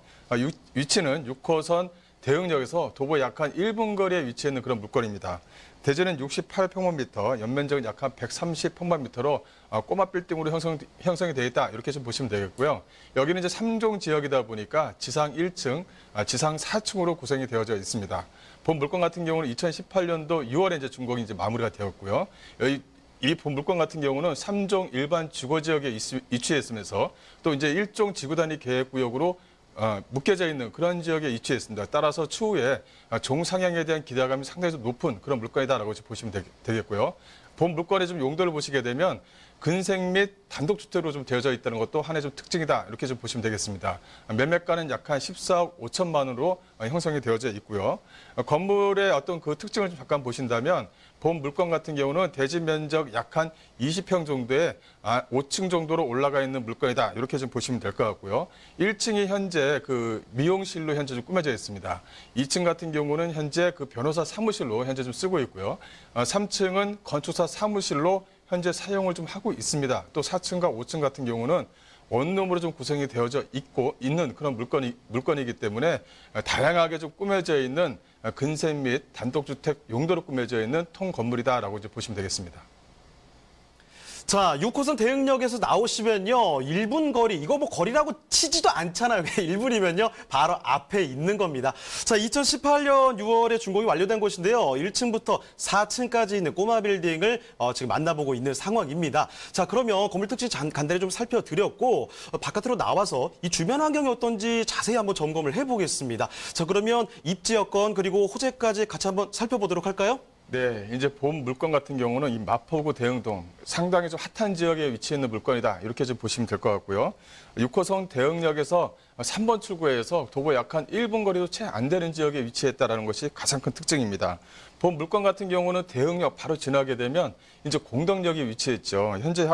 위치는 6호선 대흥역에서 도보 약 한 1분 거리에 위치해 있는 그런 물건입니다. 대지는 68평방미터, 연면적은 약 한 130평방미터로 꼬마 빌딩으로 형성이 되어 있다. 이렇게 좀 보시면 되겠고요. 여기는 이제 3종 지역이다 보니까 지상 1층, 지상 4층으로 구성이 되어져 있습니다. 본 물건 같은 경우는 2018년도 6월에 이제 준공이 이제 마무리가 되었고요. 이 본 물건 같은 경우는 3종 일반 주거지역에 위치해 있으면서 또 이제 1종 지구단위 계획구역으로 묶여져 있는 그런 지역에 위치해 있습니다. 따라서 추후에 종상향에 대한 기대감이 상당히 좀 높은 그런 물건이다라고 보시면 되겠고요. 본 물건의 좀 용도를 보시게 되면 근생 및 단독주택으로 좀 되어져 있다는 것도 하나의 좀 특징이다. 이렇게 좀 보시면 되겠습니다. 매매가는 약 한 14억 5천만 원으로 형성이 되어져 있고요. 건물의 어떤 그 특징을 좀 잠깐 보신다면 본 물건 같은 경우는 대지 면적 약 한 20평 정도에 5층 정도로 올라가 있는 물건이다. 이렇게 좀 보시면 될 것 같고요. 1층이 현재 그 미용실로 현재 좀 꾸며져 있습니다. 2층 같은 경우는 현재 그 변호사 사무실로 현재 좀 쓰고 있고요. 3층은 건축사 사무실로 현재 사용을 좀 하고 있습니다. 또 4층과 5층 같은 경우는 원룸으로 좀 구성이 되어져 있는 그런 물건이기 때문에 다양하게 좀 꾸며져 있는 근생 및 단독주택 용도로 꾸며져 있는 통건물이다라고 이제 보시면 되겠습니다. 자, 6호선 대흥역에서 나오시면요, 1분 거리, 이거 거리라고 치지도 않잖아요. 1분이면요, 바로 앞에 있는 겁니다. 자, 2018년 6월에 준공이 완료된 곳인데요. 1층부터 4층까지 있는 꼬마 빌딩을 지금 만나보고 있는 상황입니다. 자, 그러면 건물 특징 간단히 좀 살펴드렸고, 바깥으로 나와서 이 주변 환경이 어떤지 자세히 한번 점검을 해보겠습니다. 자, 그러면 입지 여건 그리고 호재까지 같이 한번 살펴보도록 할까요? 네, 이제 본 물건 같은 경우는 이 마포구 대흥동 상당히 좀 핫한 지역에 위치해 있는 물건이다. 이렇게 좀 보시면 될 것 같고요. 6호선 대흥역에서 3번 출구에서 도보 약 한 1분 거리도 채 안 되는 지역에 위치했다라는 것이 가장 큰 특징입니다. 본 물건 같은 경우는 대흥역 바로 지나게 되면 이제 공덕역이 위치했죠. 현재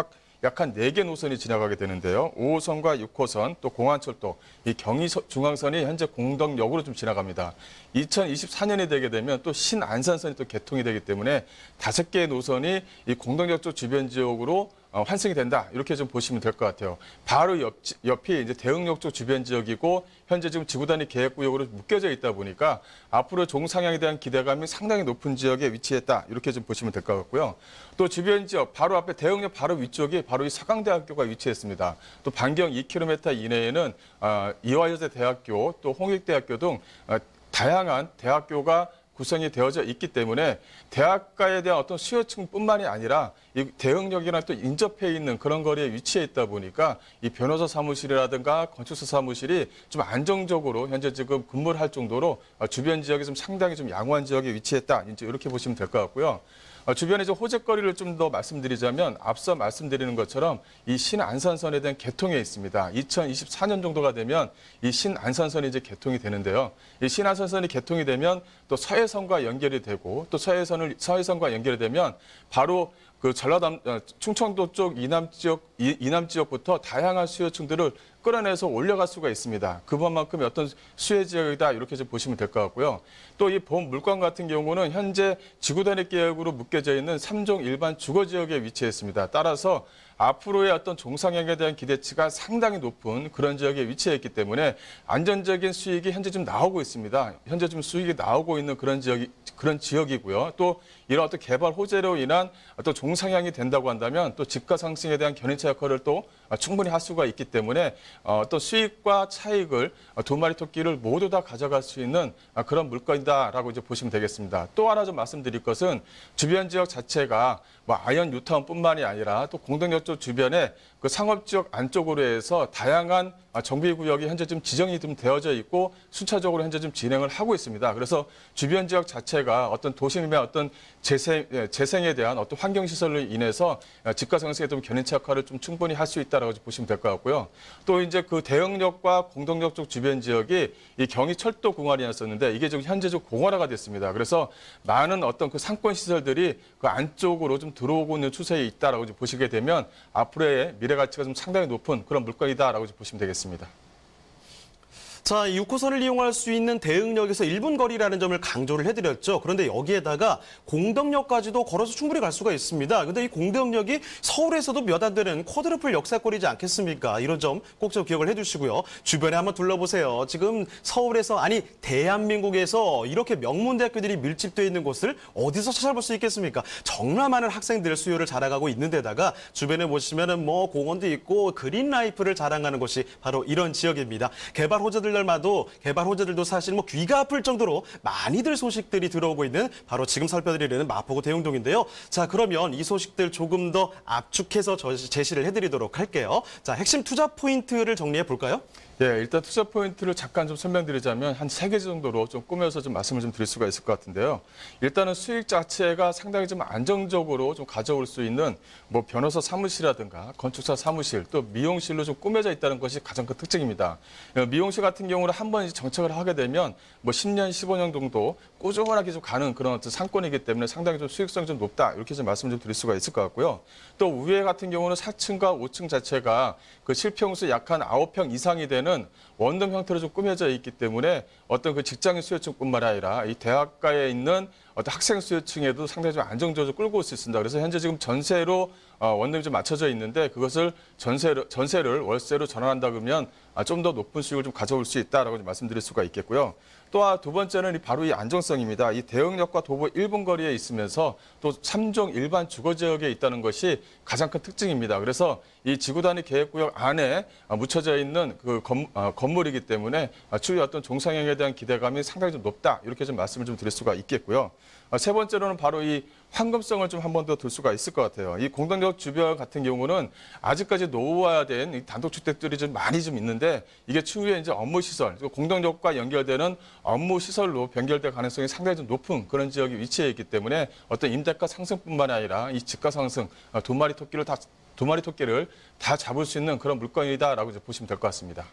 약 한 4개 노선이 지나가게 되는데요. 5호선과 6호선, 또 공안철도, 이 경의중앙선이 현재 공덕역으로 좀 지나갑니다. 2024년이 되게 되면 또 신안산선이 또 개통이 되기 때문에 5개의 노선이 이 공덕역 쪽 주변 지역으로 환승이 된다. 이렇게 좀 보시면 될 것 같아요. 바로 옆이 이제 대흥역 쪽 주변 지역이고 현재 지금 지구단위 계획구역으로 묶여져 있다 보니까 앞으로 종상향에 대한 기대감이 상당히 높은 지역에 위치했다. 이렇게 좀 보시면 될 것 같고요. 또 주변 지역 바로 앞에 대흥역 바로 위쪽이 바로 이 서강대학교가 위치했습니다. 또 반경 2km 이내에는 이화여자대학교 또 홍익대학교 등 다양한 대학교가 구성이 되어져 있기 때문에 대학가에 대한 어떤 수요층뿐만이 아니라 이 대응역이랑 또 인접해 있는 그런 거리에 위치해 있다 보니까 이 변호사 사무실이라든가 건축사 사무실이 좀 안정적으로 현재 지금 근무를 할 정도로 주변 지역이 좀 상당히 좀 양호한 지역에 위치했다. 이제 이렇게 보시면 될 것 같고요. 주변에 좀 호재거리를 좀 더 말씀드리자면 앞서 말씀드리는 것처럼 이 신안산선에 대한 개통에 있습니다. 2024년 정도가 되면 이 신안산선이 이제 개통이 되는데요. 이 신안산선이 개통이 되면 또 서해선과 연결이 되고 또 서해선과 연결이 되면 바로 그 충청도 쪽 이남 지역부터 다양한 수요층들을 끌어내서 올려갈 수가 있습니다. 그만큼의 어떤 수혜 지역이다 이렇게 좀 보시면 될 것 같고요. 또 이 본 물관 같은 경우는 현재 지구단위 계획으로 묶여져 있는 3종 일반 주거 지역에 위치했습니다. 따라서 앞으로의 어떤 종상향에 대한 기대치가 상당히 높은 그런 지역에 위치해 있기 때문에 안정적인 수익이 현재 좀 나오고 있습니다. 현재 좀 수익이 나오고 있는 그런 지역이고요. 또 이런 어떤 개발 호재로 인한 어떤 종상향이 된다고 한다면 또 집가 상승에 대한 견인차 역할을 또 충분히 할 수가 있기 때문에 어떤 수익과 차익을 두 마리 토끼를 모두 다 가져갈 수 있는 그런 물건이다라고 이제 보시면 되겠습니다. 또 하나 좀 말씀드릴 것은 주변 지역 자체가 뭐 아현 뉴타운뿐만이 아니라 또 공덕역 쪽 주변에 그 상업지역 안쪽으로 해서 다양한 정비구역이 현재 좀 지정이 좀 되어져 있고 순차적으로 현재 좀 진행을 하고 있습니다. 그래서 주변 지역 자체가 어떤 도심의 어떤 재생에 대한 어떤 환경시설로 인해서 집가 상승에 좀 견인차 역할을 좀 충분히 할 수 있다라고 보시면 될 것 같고요. 또 이제 그 대흥역과 공덕역 쪽 주변 지역이 이 경의철도 공활이었었는데 이게 지금 현재 좀 공활화가 됐습니다. 그래서 많은 어떤 그 상권 시설들이 그 안쪽으로 좀 들어오고 있는 추세에 있다라고 보시게 되면 앞으로의 미래 가치가 좀 상당히 높은 그런 물건이다라고 보시면 되겠습니다. 자, 이 6호선을 이용할 수 있는 대흥역에서 1분 거리라는 점을 강조를 해드렸죠. 그런데 여기에다가 공덕역까지도 걸어서 충분히 갈 수가 있습니다. 근데 이 공덕역이 서울에서도 몇 안 되는 쿼드루플 역사거리지 않겠습니까? 이런 점 꼭 좀 기억을 해두시고요. 주변에 한번 둘러보세요. 지금 서울에서, 아니 대한민국에서 이렇게 명문대학교들이 밀집되어 있는 곳을 어디서 찾아볼 수 있겠습니까? 정말 많은 학생들 수요를 자랑하고 있는 데다가 주변에 보시면은 뭐 공원도 있고 그린라이프를 자랑하는 곳이 바로 이런 지역입니다. 개발 호재들도 사실 뭐 귀가 아플 정도로 많이들 소식들이 들어오고 있는 바로 지금 살펴드리는 마포구 대흥동인데요. 자, 그러면 이 소식들 조금 더 압축해서 제시를 해드리도록 할게요. 자, 핵심 투자 포인트를 정리해 볼까요? 예, 일단 투자 포인트를 잠깐 좀 설명드리자면 한 3개 정도로 좀 꾸며서 좀 말씀을 좀 드릴 수가 있을 것 같은데요. 일단은 수익 자체가 상당히 좀 안정적으로 좀 가져올 수 있는 뭐 변호사 사무실이라든가 건축사 사무실 또 미용실로 좀 꾸며져 있다는 것이 가장 큰 특징입니다. 미용실 같은 경우는 한번 정착을 하게 되면 뭐 10년, 15년 정도 꾸준하게 좀 가는 그런 어떤 상권이기 때문에 상당히 좀 수익성이 좀 높다 이렇게 좀 말씀 좀 드릴 수가 있을 것 같고요. 또 위에 같은 경우는 4층과 5층 자체가 그 실평수 약 한 9평 이상이 되는 원룸 형태로 좀 꾸며져 있기 때문에 어떤 그 직장인 수요층뿐만 아니라 이 대학가에 있는 어떤 학생 수요층에도 상당히 좀 안정적으로 끌고 올 수 있습니다. 그래서 현재 지금 전세로 원룸이 좀 맞춰져 있는데 그것을 전세를 월세로 전환한다 그러면 좀 더 높은 수익을 좀 가져올 수 있다라고 좀 말씀드릴 수가 있겠고요. 또 두 번째는 바로 이 안정성입니다. 이 대흥역과 도보 1분 거리에 있으면서 또 3종 일반 주거 지역에 있다는 것이 가장 큰 특징입니다. 그래서 이 지구단위 계획구역 안에 묻혀져 있는 그 건물이기 때문에 추후에 어떤 종상향에 대한 기대감이 상당히 좀 높다 이렇게 좀 말씀을 좀 드릴 수가 있겠고요. 세 번째로는 바로 이 황금성을 좀 한 번 더 둘 수가 있을 것 같아요. 이 공덕역 주변 같은 경우는 아직까지 노후화된 단독주택들이 좀 많이 좀 있는데 이게 추후에 이제 업무시설, 공덕역과 연결되는 업무시설로 변결될 가능성이 상당히 좀 높은 그런 지역이 위치해 있기 때문에 어떤 임대가 상승뿐만 아니라 이 집가 상승, 두 마리 토끼를 다 잡을 수 있는 그런 물건이다라고 이제 보시면 될 것 같습니다.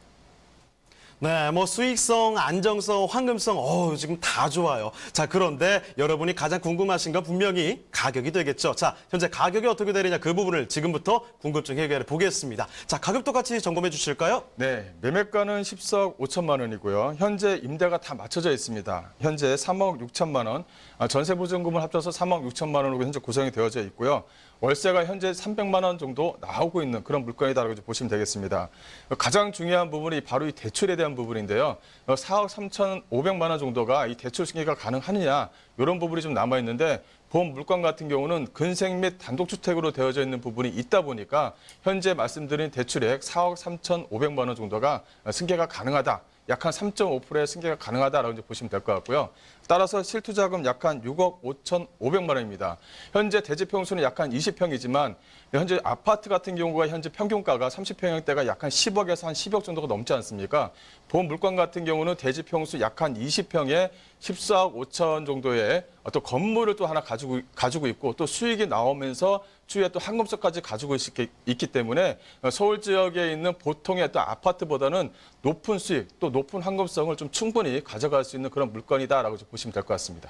네, 뭐 수익성, 안정성, 황금성, 지금 다 좋아요. 자, 그런데 여러분이 가장 궁금하신 건 분명히 가격이 되겠죠. 자, 현재 가격이 어떻게 되느냐 그 부분을 지금부터 궁금증 해결해 보겠습니다. 자, 가격도 같이 점검해 주실까요? 네, 매매가는 14억 5천만 원이고요. 현재 임대가 다 맞춰져 있습니다. 현재 3억 6천만 원, 전세보증금을 합쳐서 3억 6천만 원으로 현재 구성이 되어져 있고요. 월세가 현재 300만 원 정도 나오고 있는 그런 물건이다라고 보시면 되겠습니다. 가장 중요한 부분이 바로 이 대출에 대한 부분인데요. 4억 3,500만 원 정도가 이 대출 승계가 가능하느냐 이런 부분이 좀 남아 있는데 본 물건 같은 경우는 근생 및 단독주택으로 되어져 있는 부분이 있다 보니까 현재 말씀드린 대출액 4억 3,500만 원 정도가 승계가 가능하다. 약 한 3.5%의 승계가 가능하다라고 이제 보시면 될 것 같고요. 따라서 실투자금 약 한 6억 5,500만 원입니다. 현재 대지 평수는 약 한 20평이지만 현재 아파트 같은 경우가 현재 평균가가 30평형대가 약 한 10억에서 한 10억 정도가 넘지 않습니까? 본 물건 같은 경우는 대지 평수 약 한 20평에 14억 5천 정도의 어떤 건물을 또 하나 가지고 있고 또 수익이 나오면서 추후에 또 한금속까지 가지고 있기 때문에 서울 지역에 있는 보통의 또 아파트보다는 높은 수익 또 높은 한금성을 좀 충분히 가져갈 수 있는 그런 물건이다라고 보시면 될 것 같습니다.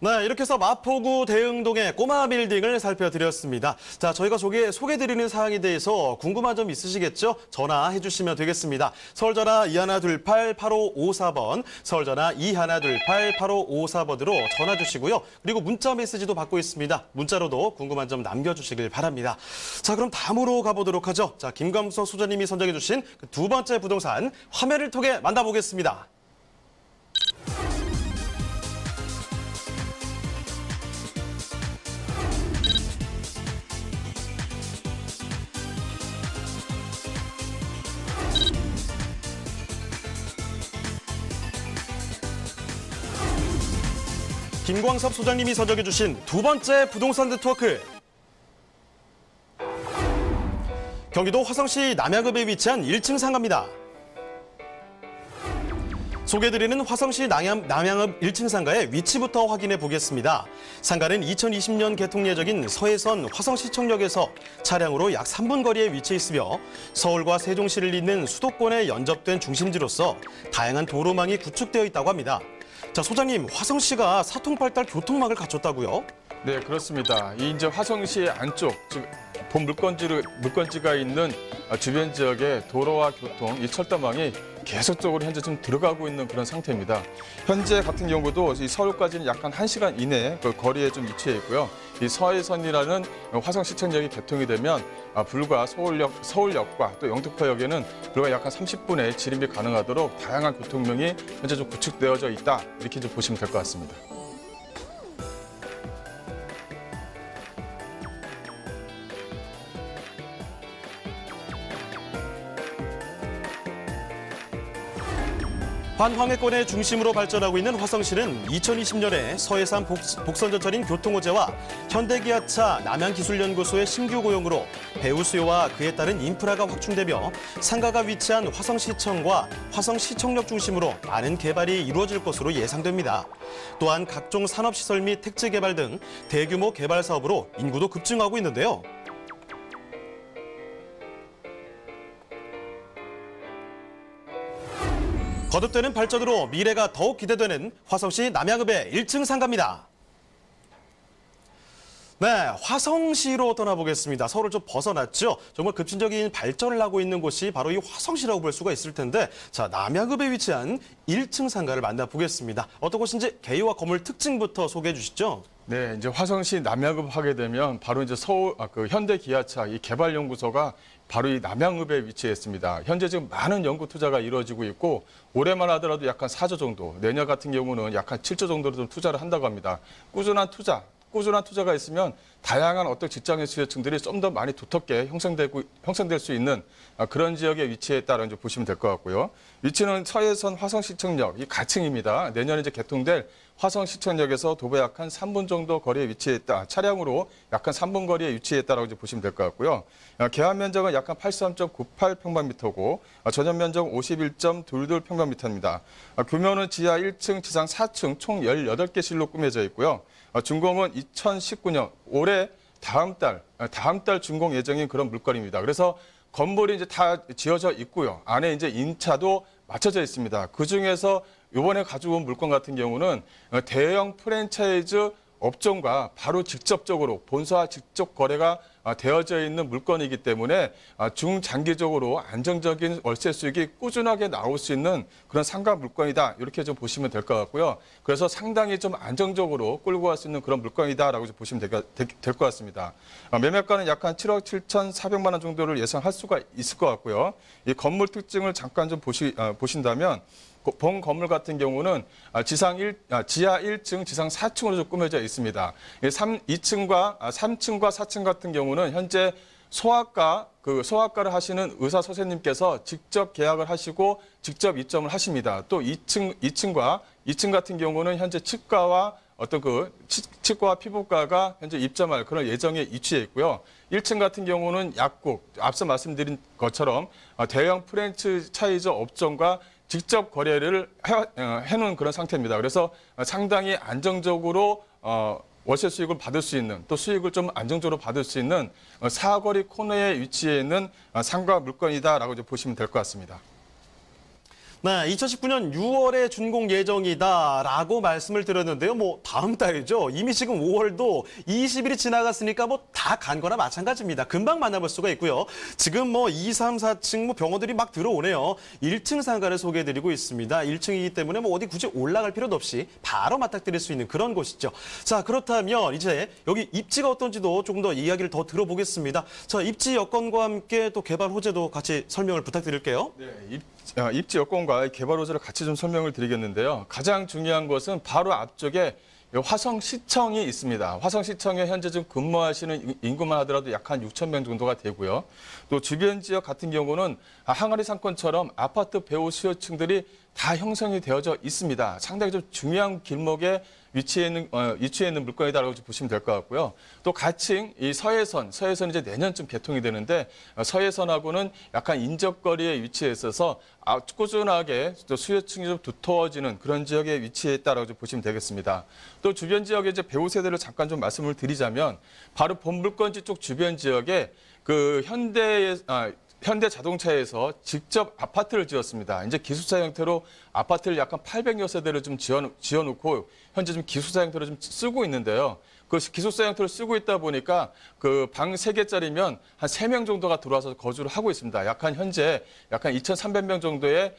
네, 이렇게 해서 마포구 대흥동의 꼬마 빌딩을 살펴드렸습니다. 자, 저희가 소개해드리는 사항에 대해서 궁금한 점 있으시겠죠? 전화해 주시면 되겠습니다. 서울전화 2128-8554번, 서울전화 2128-8554번으로 전화 주시고요. 그리고 문자 메시지도 받고 있습니다. 문자로도 궁금한 점 남겨주시길 바랍니다. 자, 그럼 다음으로 가보도록 하죠. 자, 김광석 소장님이 선정해 주신 그 두 번째 부동산 화면을 통해 만나보겠습니다. 김광섭 소장님이 선정해 주신 두 번째 부동산 네트워크. 경기도 화성시 남양읍에 위치한 1층 상가입니다. 소개해드리는 화성시 남양읍 1층 상가의 위치부터 확인해 보겠습니다. 상가는 2020년 개통 예정인 서해선 화성시청역에서 차량으로 약 3분 거리에 위치해 있으며 서울과 세종시를 잇는 수도권에 연접된 중심지로서 다양한 도로망이 구축되어 있다고 합니다. 자, 소장님, 화성시가 사통팔달 교통망을 갖췄다고요? 네, 그렇습니다. 이 이제 화성시 안쪽, 즉 본 물건지가 있는 주변 지역의 도로와 교통, 이 철도망이 계속적으로 현재 좀 들어가고 있는 그런 상태입니다. 현재 같은 경우도 이 서울까지는 약 한 1시간 이내에 그 거리에 좀 위치해 있고요. 이 서해선이라는 화성시청역이 개통이 되면 불과 서울역과 또 영등포역에는 불과 약 한 30분의 진입이 가능하도록 다양한 교통망이 현재 좀 구축되어져 있다. 이렇게 좀 보시면 될 것 같습니다. 환황해권의 중심으로 발전하고 있는 화성시는 2020년에 서해산 복선전철인 교통호재와 현대기아차 남양기술연구소의 신규 고용으로 배우 수요와 그에 따른 인프라가 확충되며 상가가 위치한 화성시청과 화성시청역 중심으로 많은 개발이 이루어질 것으로 예상됩니다. 또한 각종 산업시설 및 택지 개발 등 대규모 개발 사업으로 인구도 급증하고 있는데요. 거듭되는 발전으로 미래가 더욱 기대되는 화성시 남양읍의 1층 상가입니다. 네, 화성시로 떠나보겠습니다. 서울을 좀 벗어났죠. 정말 급진적인 발전을 하고 있는 곳이 바로 이 화성시라고 볼 수가 있을 텐데, 자, 남양읍에 위치한 1층 상가를 만나보겠습니다. 어떤 곳인지 개요와 건물 특징부터 소개해 주시죠. 네, 이제 화성시 남양읍 하게 되면 바로 이제 현대기아차 이 개발연구소가 바로 이 남양읍에 위치해 있습니다. 현재 지금 많은 연구 투자가 이루어지고 있고 올해만 하더라도 약 한 4조 정도, 내년 같은 경우는 약 한 7조 정도로 좀 투자를 한다고 합니다. 꾸준한 투자가 있으면 다양한 어떤 직장인 수요층들이 좀 더 많이 두텁게 형성될 수 있는 그런 지역에 위치해 있다고 이제 보시면 될 것 같고요. 위치는 서해선 화성시청역 이 가층입니다. 내년에 이제 개통될 화성시청역에서 도보 약 한 3분 정도 거리에 위치해 있다. 차량으로 약 한 3분 거리에 위치해 있다라고 이제 보시면 될 것 같고요. 개화 면적은 약 한 83.98평방미터고 전용 면적 51.22평방미터입니다. 규모는 지하 1층, 지상 4층 총 18개실로 꾸며져 있고요. 준공은 2019년 올해 다음 달 준공 예정인 그런 물건입니다. 그래서 건물이 이제 다 지어져 있고요. 안에 이제 인차도 맞춰져 있습니다. 그 중에서 이번에 가져온 물건 같은 경우는 대형 프랜차이즈 업종과 바로 직접적으로 본사와 직접 거래가 되어져 있는 물건이기 때문에 중장기적으로 안정적인 월세 수익이 꾸준하게 나올 수 있는 그런 상가 물건이다. 이렇게 좀 보시면 될 것 같고요. 그래서 상당히 좀 안정적으로 끌고 갈 수 있는 그런 물건이다라고 좀 보시면 될 것 같습니다. 매매가는 약 한 7억 7,400만 원 정도를 예상할 수가 있을 것 같고요. 이 건물 특징을 잠깐 좀 보신다면 본 건물 같은 경우는 지하 1층, 지상 4층으로 좀 꾸며져 있습니다. 2층과 3층과 4층 같은 경우는 현재 소아과를 하시는 의사 선생님께서 직접 계약을 하시고 직접 입점을 하십니다. 또 2층 같은 경우는 현재 치과와 치과와 피부과가 현재 입점할 그런 예정에 위치해 있고요. 1층 같은 경우는 약국, 앞서 말씀드린 것처럼 대형 프랜차이즈 업종과 직접 거래를 해놓은 그런 상태입니다. 그래서 상당히 안정적으로 월세 수익을 받을 수 있는, 또 수익을 좀 안정적으로 받을 수 있는 사거리 코너에 위치해 있는 상가 물건이다라고 보시면 될 것 같습니다. 네, 2019년 6월에 준공 예정이다라고 말씀을 드렸는데요. 다음 달이죠. 이미 지금 5월도 20일이 지나갔으니까 다 간 거나 마찬가지입니다. 금방 만나볼 수가 있고요. 지금 2, 3, 4층 병원들이 막 들어오네요. 1층 상가를 소개해드리고 있습니다. 1층이기 때문에 어디 굳이 올라갈 필요도 없이 바로 맞닥뜨릴 수 있는 그런 곳이죠. 자, 그렇다면 이제 여기 입지가 어떤지도 조금 더 이야기를 더 들어보겠습니다. 자, 입지 여건과 함께 또 개발 호재도 같이 설명을 부탁드릴게요. 네, 입지 여건과 개발 호재를 같이 좀 설명을 드리겠는데요. 가장 중요한 것은 바로 앞쪽에 화성시청이 있습니다. 화성시청에 현재 지금 근무하시는 인구만 하더라도 약 한 6천 명 정도가 되고요. 또 주변 지역 같은 경우는 항아리 상권처럼 아파트 배후 수요층들이 다 형성이 되어져 있습니다. 상당히 좀 중요한 길목에 위치해 있는 물건이다라고 보시면 될 것 같고요. 또 가칭 이 서해선 이제 내년쯤 개통이 되는데 서해선하고는 약간 인접거리에 위치해 있어서 꾸준하게 또 수요층이 좀 두터워지는 그런 지역에 위치해 있다라고 보시면 되겠습니다. 또 주변 지역의 이제 배후 세대를 잠깐 좀 말씀을 드리자면 바로 본물건지 쪽 주변 지역에 현대자동차에서 직접 아파트를 지었습니다. 이제 기숙사 형태로 아파트를 약간 800여 세대를 좀 지어놓고 현재 좀 기숙사 형태로 좀 쓰고 있는데요. 그 기숙사 형태로 쓰고 있다 보니까 그 방 3개짜리면 한 3명 정도가 들어와서 거주를 하고 있습니다. 현재 약간 2,300명 정도의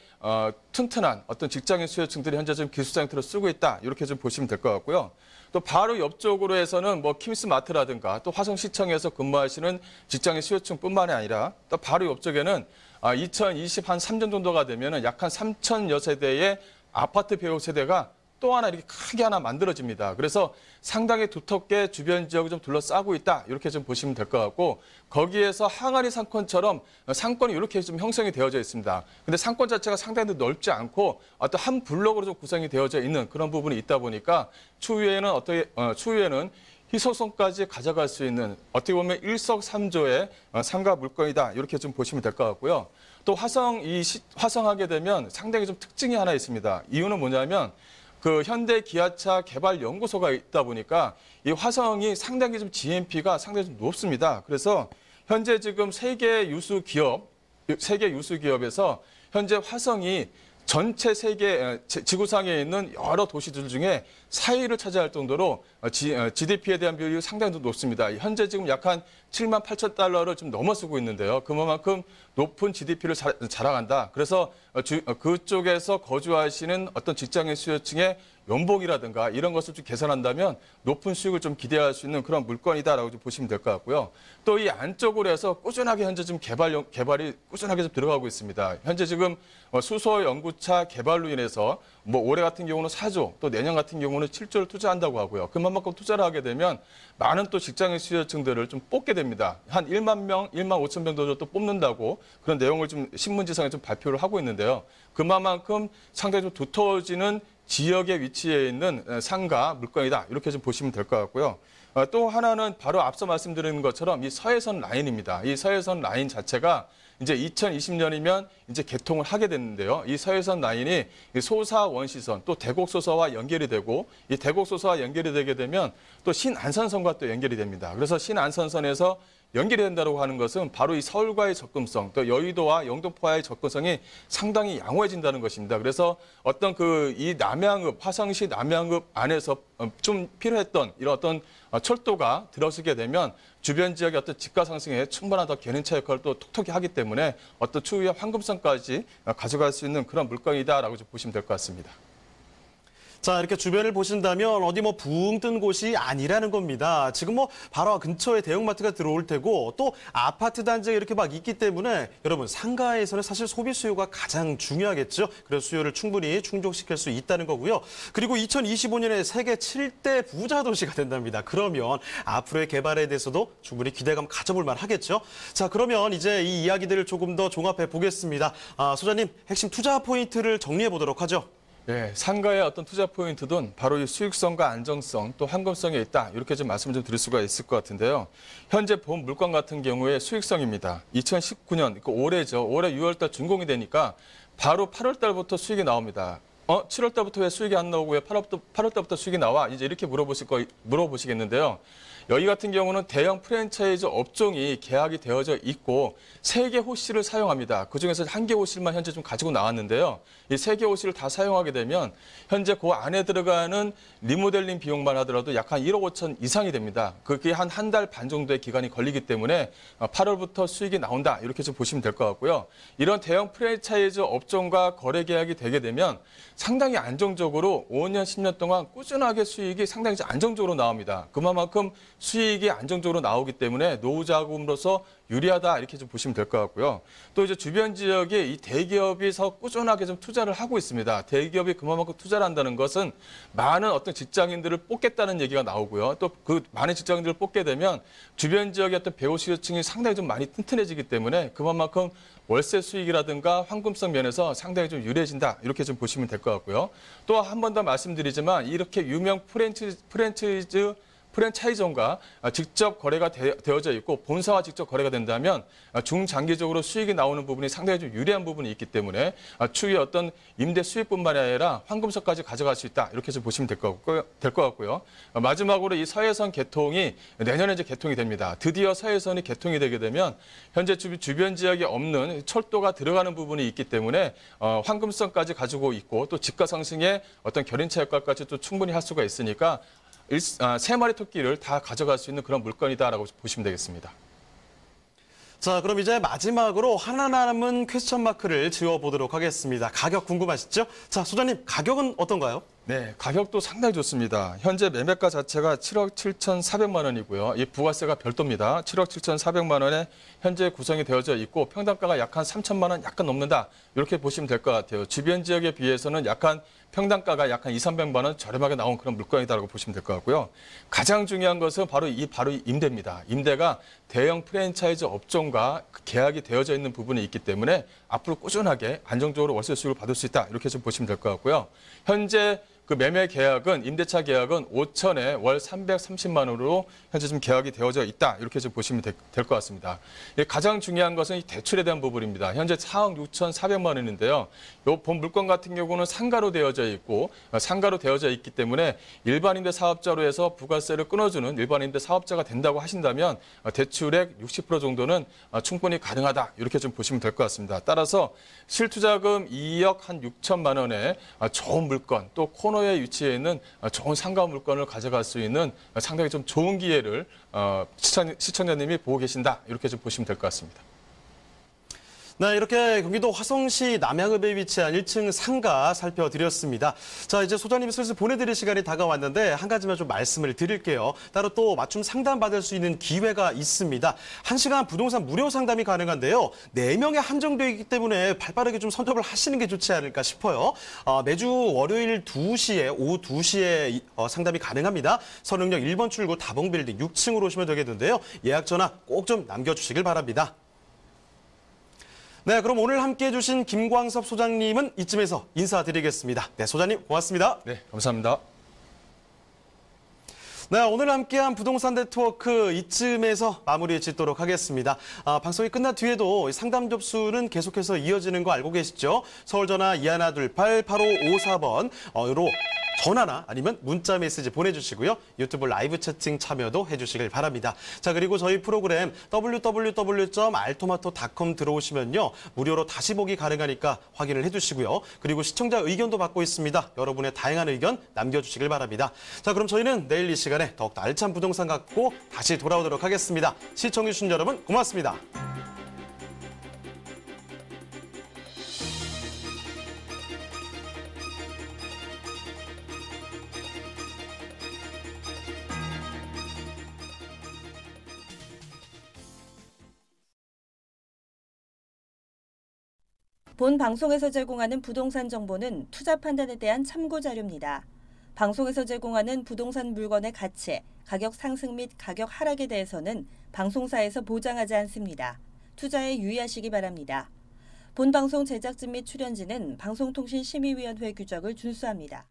튼튼한 어떤 직장인 수요층들이 현재 좀 기숙사 형태로 쓰고 있다. 이렇게 좀 보시면 될 것 같고요. 또 바로 옆쪽으로 해서는 킴스마트라든가 또 화성시청에서 근무하시는 직장인 수요층뿐만이 아니라 또 바로 옆쪽에는 2023년 정도가 되면은 약 한 3,000여 세대의 아파트 배후 세대가 또 하나 이렇게 크게 하나 만들어집니다. 그래서 상당히 두텁게 주변 지역을 좀 둘러싸고 있다. 이렇게 좀 보시면 될 것 같고 거기에서 항아리 상권처럼 상권이 이렇게 좀 형성이 되어져 있습니다. 근데 상권 자체가 상당히 넓지 않고 어떤 한 블록으로 좀 구성이 되어져 있는 그런 부분이 있다 보니까 추후에는 희소성까지 가져갈 수 있는 어떻게 보면 일석삼조의 상가 물건이다. 이렇게 좀 보시면 될 것 같고요. 또 화성하게 되면 상당히 좀 특징이 하나 있습니다. 이유는 뭐냐면 그 현대 기아차 개발 연구소가 있다 보니까 이 화성이 상당히 좀 GMP가 상당히 좀 높습니다. 그래서 현재 지금 세계 유수 기업에서 현재 화성이 전체 세계 지구상에 있는 여러 도시들 중에 4위를 차지할 정도로 GDP에 대한 비율이 상당히 높습니다. 현재 지금 약 한 7만 8천 달러를 좀 넘어서고 있는데요. 그만큼 높은 GDP를 자랑한다. 그래서 그쪽에서 거주하시는 어떤 직장인 수요층의 연봉이라든가 이런 것을 좀 계산한다면 높은 수익을 좀 기대할 수 있는 그런 물건이다라고 좀 보시면 될 것 같고요. 또 이 안쪽으로 해서 꾸준하게 현재 좀 개발이 꾸준하게 좀 들어가고 있습니다. 현재 지금 수소 연구차 개발로 인해서 올해 같은 경우는 4조, 또 내년 같은 경우는 7조를 투자한다고 하고요. 그만큼 투자를 하게 되면 많은 또 직장인 수요층들을 좀 뽑게 됩니다. 한 1만 명, 1만 5천 명 정도 또 뽑는다고 그런 내용을 좀 신문지상에 좀 발표를 하고 있는데요. 그만큼 상당히 좀 두터워지는 지역에 위치해 있는 상가 물건이다. 이렇게 좀 보시면 될 것 같고요. 또 하나는 바로 앞서 말씀드린 것처럼 이 서해선 라인입니다. 이 서해선 라인 자체가 이제 2020년이면 이제 개통을 하게 됐는데요. 이 서해선 라인이 소사 원시선 또 대곡소서와 연결이 되고 이 대곡소서와 연결이 되게 되면 또 신안산선과 또 연결이 됩니다. 그래서 신안산선에서 연결이 된다고 하는 것은 바로 이 서울과의 접근성, 또 여의도와 영등포와의 접근성이 상당히 양호해진다는 것입니다. 그래서 어떤 이 화성시 남양읍 안에서 좀 필요했던 이런 어떤 철도가 들어서게 되면 주변 지역의 어떤 집가 상승에 충분한 더 견인차 역할을 또 톡톡히 하기 때문에 어떤 추후에 황금성까지 가져갈 수 있는 그런 물건이다라고 좀 보시면 될 것 같습니다. 자, 이렇게 주변을 보신다면 어디 뭐 붕 뜬 곳이 아니라는 겁니다. 지금 뭐 바로 근처에 대형마트가 들어올 테고 또 아파트 단지가 이렇게 막 있기 때문에 여러분 상가에서는 사실 소비 수요가 가장 중요하겠죠. 그래서 수요를 충분히 충족시킬 수 있다는 거고요. 그리고 2025년에 세계 7대 부자 도시가 된답니다. 그러면 앞으로의 개발에 대해서도 충분히 기대감 가져볼 만 하겠죠. 자, 그러면 이제 이 이야기들을 조금 더 종합해 보겠습니다. 소장님, 핵심 투자 포인트를 정리해 보도록 하죠. 네, 상가의 어떤 투자 포인트는 바로 이 수익성과 안정성 또 황금성에 있다. 이렇게 좀 말씀을 좀 드릴 수가 있을 것 같은데요. 현재 본 물건 같은 경우에 수익성입니다. 2019년, 그러니까 올해죠. 올해 6월달 준공이 되니까 바로 8월달부터 수익이 나옵니다. 7월달부터 왜 수익이 안 나오고 왜 8월달부터 수익이 나와? 이제 이렇게 물어보시겠는데요. 여기 같은 경우는 대형 프랜차이즈 업종이 계약이 되어져 있고 3개 호실을 사용합니다. 그중에서 1개 호실만 현재 좀 가지고 나왔는데요. 이 3개 호실을 다 사용하게 되면 현재 그 안에 들어가는 리모델링 비용만 하더라도 약 한 1억 5천 이상이 됩니다. 그게 한 달 반 정도의 기간이 걸리기 때문에 8월부터 수익이 나온다. 이렇게 좀 보시면 될 것 같고요. 이런 대형 프랜차이즈 업종과 거래 계약이 되게 되면 상당히 안정적으로 5년, 10년 동안 꾸준하게 수익이 상당히 안정적으로 나옵니다. 그만큼 수익이 안정적으로 나오기 때문에 노후 자금으로서 유리하다 이렇게 좀 보시면 될 것 같고요. 또 이제 주변 지역에 이 대기업에서 꾸준하게 좀 투자를 하고 있습니다. 대기업이 그만큼 투자를 한다는 것은 많은 어떤 직장인들을 뽑겠다는 얘기가 나오고요. 또 그 많은 직장인들을 뽑게 되면 주변 지역의 어떤 배우 수요층이 상당히 좀 많이 튼튼해지기 때문에 그만큼 월세 수익이라든가 황금성 면에서 상당히 좀 유리해진다. 이렇게 좀 보시면 될 것 같고요. 또 한 번 더 말씀드리지만 이렇게 유명 프랜차이즈점과 직접 거래가 되어져 있고 본사와 직접 거래가 된다면 중장기적으로 수익이 나오는 부분이 상당히 좀 유리한 부분이 있기 때문에 추후에 어떤 임대 수익뿐만 아니라 황금성까지 가져갈 수 있다. 이렇게 좀 보시면 될 것 같고요. 마지막으로 이 서해선 개통이 내년에 이제 개통이 됩니다. 드디어 서해선이 개통이 되게 되면 현재 주변 지역에 없는 철도가 들어가는 부분이 있기 때문에 황금성까지 가지고 있고 또 집가 상승의 어떤 견인차 효과까지 또 충분히 할 수가 있으니까 3마리 토끼를 다 가져갈 수 있는 그런 물건이다라고 보시면 되겠습니다. 자, 그럼 이제 마지막으로 하나 남은 퀘스천 마크를 지워보도록 하겠습니다. 가격 궁금하시죠? 자, 소장님, 가격은 어떤가요? 네, 가격도 상당히 좋습니다. 현재 매매가 자체가 7억 7,400만 원이고요. 이 부가세가 별도입니다. 7억 7,400만 원에 현재 구성이 되어져 있고 평당가가 약 한 3천만 원 약간 넘는다. 이렇게 보시면 될 것 같아요. 주변 지역에 비해서는 약간 평당가가 약 한 200~300만 원 저렴하게 나온 그런 물건이다라고 보시면 될 것 같고요. 가장 중요한 것은 바로 임대입니다. 임대가 대형 프랜차이즈 업종과 계약이 되어져 있는 부분이 있기 때문에 앞으로 꾸준하게 안정적으로 월세 수익을 받을 수 있다. 이렇게 좀 보시면 될 것 같고요. 현재 그 매매 계약은 임대차 계약은 5천에 월 330만 원으로 현재 좀 계약이 되어져 있다. 이렇게 좀 보시면 될 것 같습니다. 가장 중요한 것은 이 대출에 대한 부분입니다. 현재 4억 6,400만 원인데요. 이 본 물건 같은 경우는 상가로 되어져 있기 때문에 일반임대 사업자로 해서 부가세를 끊어주는 일반임대 사업자가 된다고 하신다면 대출액 60% 정도는 충분히 가능하다. 이렇게 좀 보시면 될 것 같습니다. 따라서 실투자금 2억 한 6천만 원에 좋은 물건 또 코너에 위치해 있는 좋은 상가 물건을 가져갈 수 있는 상당히 좀 좋은 기회를 시청자님이 보고 계신다. 이렇게 좀 보시면 될 것 같습니다. 네, 이렇게 경기도 화성시 남양읍에 위치한 1층 상가 살펴드렸습니다. 자, 이제 소장님이 슬슬 보내드릴 시간이 다가왔는데 한 가지만 좀 말씀을 드릴게요. 따로 또 맞춤 상담 받을 수 있는 기회가 있습니다. 1시간 부동산 무료 상담이 가능한데요. 4명에 한정되어 있기 때문에 발빠르게 좀 선점을 하시는 게 좋지 않을까 싶어요. 매주 월요일 오후 2시에 상담이 가능합니다. 선릉역 1번 출구 다봉빌딩 6층으로 오시면 되겠는데요. 예약 전화 꼭 좀 남겨주시길 바랍니다. 네, 그럼 오늘 함께해 주신 김광섭 소장님은 이쯤에서 인사드리겠습니다. 네, 소장님 고맙습니다. 네, 감사합니다. 네, 오늘 함께한 부동산 네트워크 이쯤에서 마무리 짓도록 하겠습니다. 방송이 끝난 뒤에도 상담 접수는 계속해서 이어지는 거 알고 계시죠? 서울전화 2128-8554번으로 전화나 아니면 문자 메시지 보내주시고요. 유튜브 라이브 채팅 참여도 해주시길 바랍니다. 자, 그리고 저희 프로그램 www.altomato.com 들어오시면요. 무료로 다시 보기 가능하니까 확인을 해주시고요. 그리고 시청자 의견도 받고 있습니다. 여러분의 다양한 의견 남겨주시길 바랍니다. 자, 그럼 저희는 내일 이 시간에 더욱더 알찬 부동산 갖고 다시 돌아오도록 하겠습니다. 시청해주신 여러분 고맙습니다. 본 방송에서 제공하는 부동산 정보는 투자 판단에 대한 참고 자료입니다. 방송에서 제공하는 부동산 물건의 가치, 가격 상승 및 가격 하락에 대해서는 방송사에서 보장하지 않습니다. 투자에 유의하시기 바랍니다. 본 방송 제작진 및 출연진은 방송통신심의위원회 규정을 준수합니다.